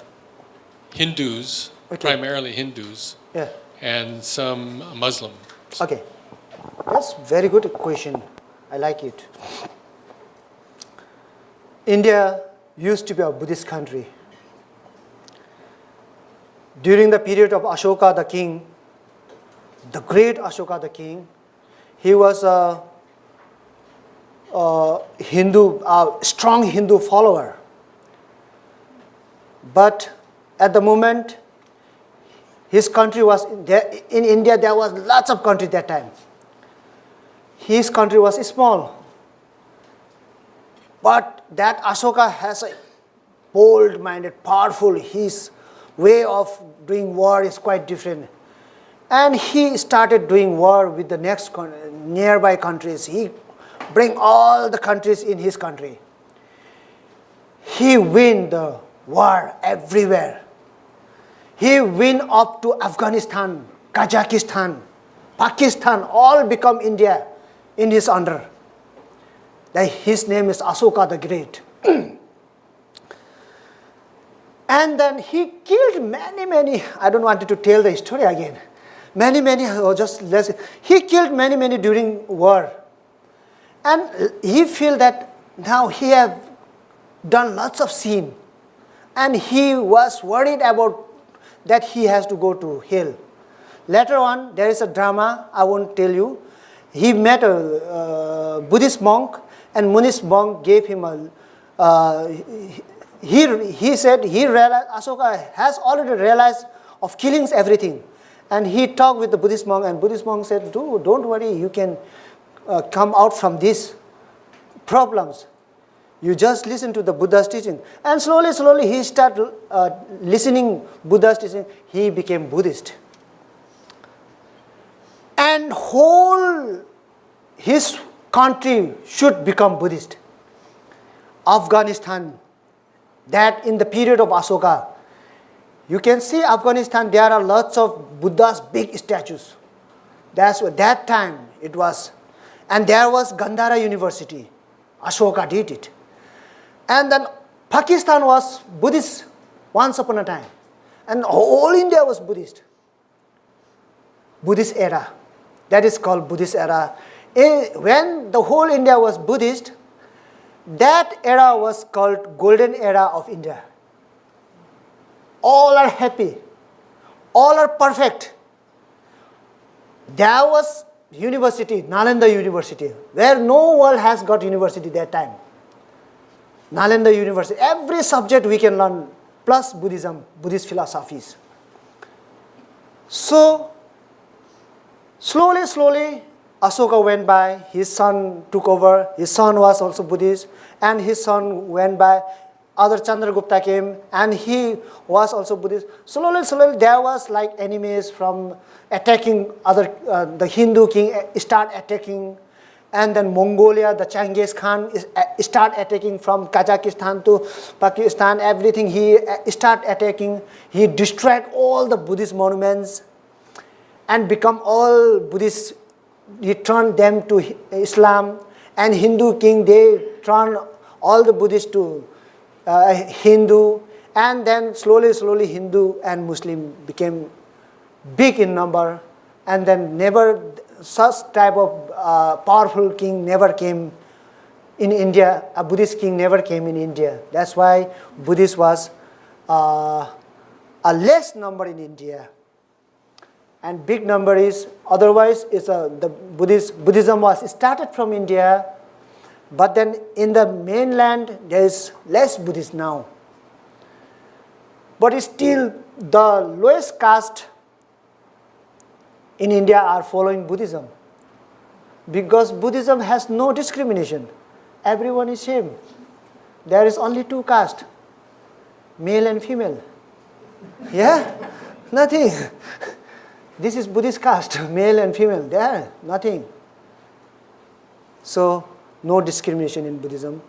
Hindus, primarily Hindus, and some Muslims? Okay, that's very good question. I like it. India used to be a Buddhist country. During the period of Ashoka the king, the great Ashoka the king, he was a Hindu, strong Hindu follower. But at the moment, his country was in India. There was lots of country that time. His country was small, but that Ashoka has a bold-minded, powerful. His way of doing war is quite different, and he started doing war with the next nearby countries. He bring all the countries in his country. He win the war everywhere. He win up to Afghanistan, Kazakhstan, Pakistan, all become India in his under. His name is Ashoka the Great. And then he killed many, I don't want to tell the story again. He killed many during war. And he feel that now he have done lots of sin. And he was worried about that he has to go to hell. Later on, there is a drama, I won't tell you. He met a Buddhist monk, and Buddhist monk gave him he said he realized, Ashoka has already realized of killing everything. And he talked with the Buddhist monk, and Buddhist monk said, don't worry, you can come out from these problems. You just listen to the Buddha's teaching. And slowly he started listening Buddha's teaching. He became Buddhist. whole his country should become Buddhist. Afghanistan, that in the period of Ashoka, you can see Afghanistan, there are lots of Buddha's big statues. That's what that time it was. And there was Gandhara University. Ashoka did it. And then Pakistan was Buddhist once upon a time. And all India was Buddhist. Buddhist era. That is called Buddhist era. When the whole India was Buddhist, that era was called Golden Era of India. All are happy. All are perfect. There was university, Nalanda University, where no world has got university that time. Nalanda University, every subject we can learn, plus Buddhism, Buddhist philosophies. So, slowly, Ashoka went by, his son took over, his son was also Buddhist, and his son went by, other Chandragupta came, and he was also Buddhist. Slowly, there was like enemies from attacking other, the Hindu king start attacking, and then Mongolia, the Genghis Khan start attacking from Kazakhstan to Pakistan, everything he start attacking. He destroyed all the Buddhist monuments and become all Buddhist. He turned them to Islam, and Hindu king, they turned all the Buddhists to Hindu, and then slowly Hindu and Muslim became big in number, and then never such type of powerful king never came in India. A Buddhist king never came in India. That's why Buddhist was a less number in India, and big number is otherwise is the Buddhism was started from India. But then in the mainland, there is less Buddhist now. But still, the lowest caste in India are following Buddhism. Because Buddhism has no discrimination. Everyone is same. There is only two castes, male and female. Yeah? Nothing. This is Buddhist caste, male and female. There, nothing. So, no discrimination in Buddhism.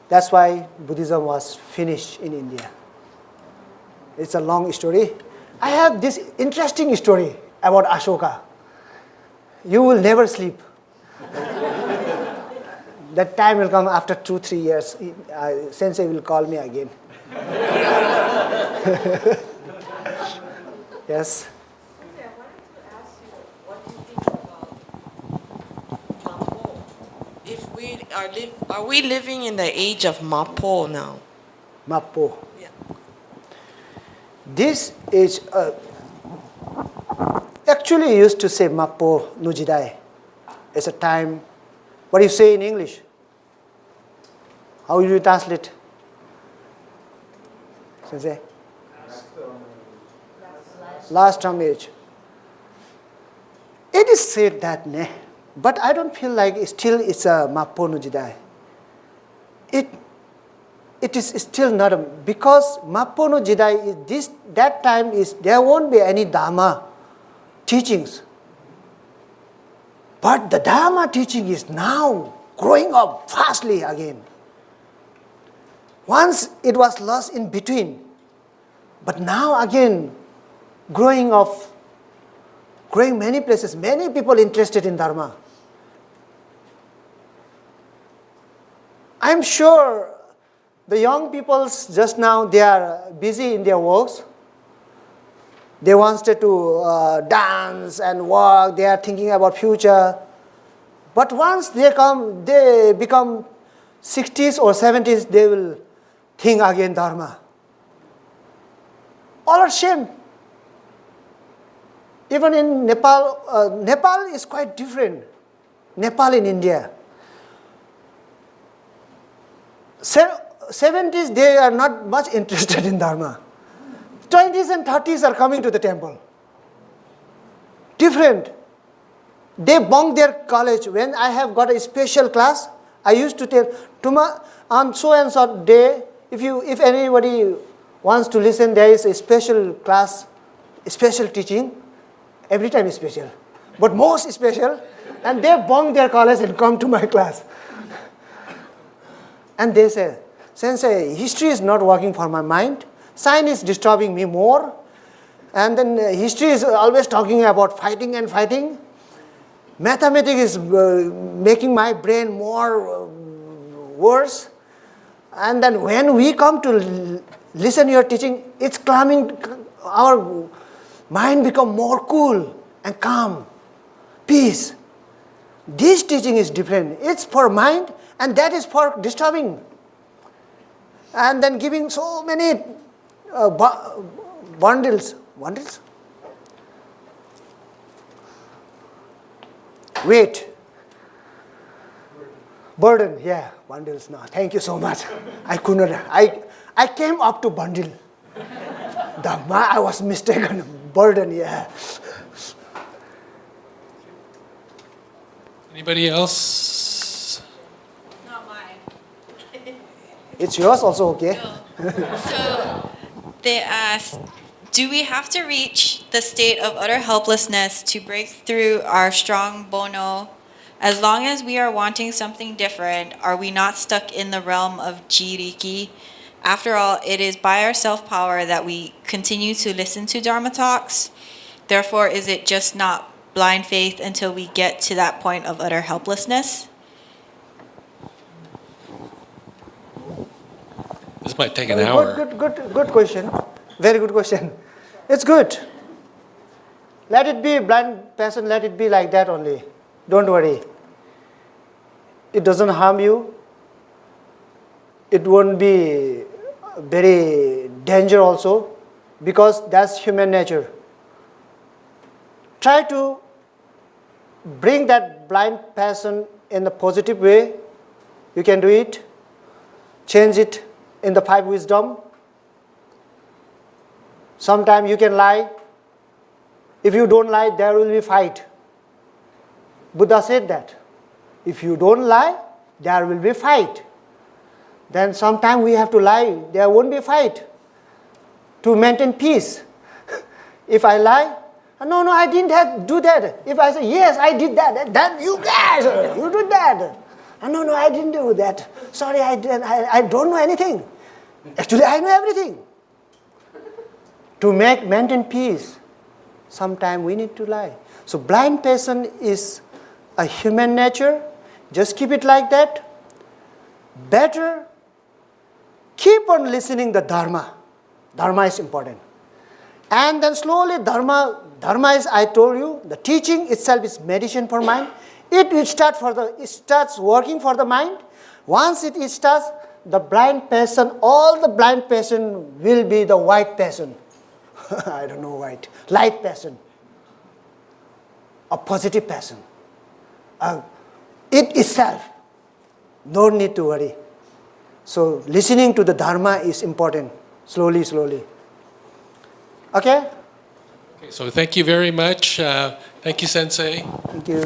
That's why Buddhism was finished in India. It's a long story. I have this interesting story about Ashoka. You will never sleep. That time will come after 2-3 years. Sensei will call me again. Yes. Are we living in the age of Mapo now? Mapo. Yeah. This is actually used to say Mapo Nujidai. It's a time. What do you say in English? How do you translate? Sensei? Last term age. It is said that, but I don't feel like still it's a Mapo Nujidai. It is still not a, because Mapo Nujidai is that time is there won't be any Dharma teachings. But the Dharma teaching is now growing up fastly again. Once it was lost in between, but now again growing many places, many people interested in Dharma. I'm sure the young people just now, they are busy in their works. They wanted to dance and work. They are thinking about future. But once they become 60s or 70s, they will think again Dharma. All are shame. Even in Nepal, Nepal is quite different. Nepal in India. 70s, they are not much interested in Dharma. 20s and 30s are coming to the temple. Different. They bunk their college. When I have got a special class, I used to tell, on so and so day, if anybody wants to listen, there is a special class, special teaching. Every time is special. but most special. And they bunk their college and come to my class. And they say, Sensei, history is not working for my mind. Science is disturbing me more. And then history is always talking about fighting and fighting. Mathematics is making my brain more worse. And then when we come to listen your teaching, it's calming, our mind become more cool and calm, peace. This teaching is different. It's for mind and that is for disturbing. And then giving so many bundles. Bundles? Wait. Burden, yeah, bundles. No, thank you so much. I could not. I came up to bundle. I was mistaken. Burden, yeah. Anybody else? Not mine. It's yours also, okay? So they asked, do we have to reach the state of utter helplessness to break through our strong bono? As long as we are wanting something different, are we not stuck in the realm of jiriki? After all, it is by our self-power that we continue to listen to Dharma talks. Therefore, is it just not blind faith until we get to that point of utter helplessness? This might take an hour. Good question. Very good question. It's good. Let it be blind person, let it be like that only. Don't worry. It doesn't harm you. It won't be very danger also, because that's human nature. Try to bring that blind person in a positive way. You can do it. Change it in the 5 wisdom. Sometimes you can lie. If you don't lie, there will be fight. Buddha said that. If you don't lie, there will be fight. Then sometimes we have to lie. There won't be fight. To maintain peace. If I lie, no, I didn't do that. If I say, yes, I did that, then you guys, you did that. No, I didn't do that. Sorry, I don't know anything. Actually, I know everything. To maintain peace, sometimes we need to lie. So blind person is a human nature. Just keep it like that. Better keep on listening the Dharma. Dharma is important. And then slowly Dharma is, I told you, the teaching itself is medicine for mind. It starts working for the mind. Once it starts, the blind person, all the blind person will be the white person. I don't know white. Light person. A positive person. It itself. No need to worry. So listening to the Dharma is important. Slowly. Okay? Okay, so thank you very much. Thank you, Sensei. Thank you.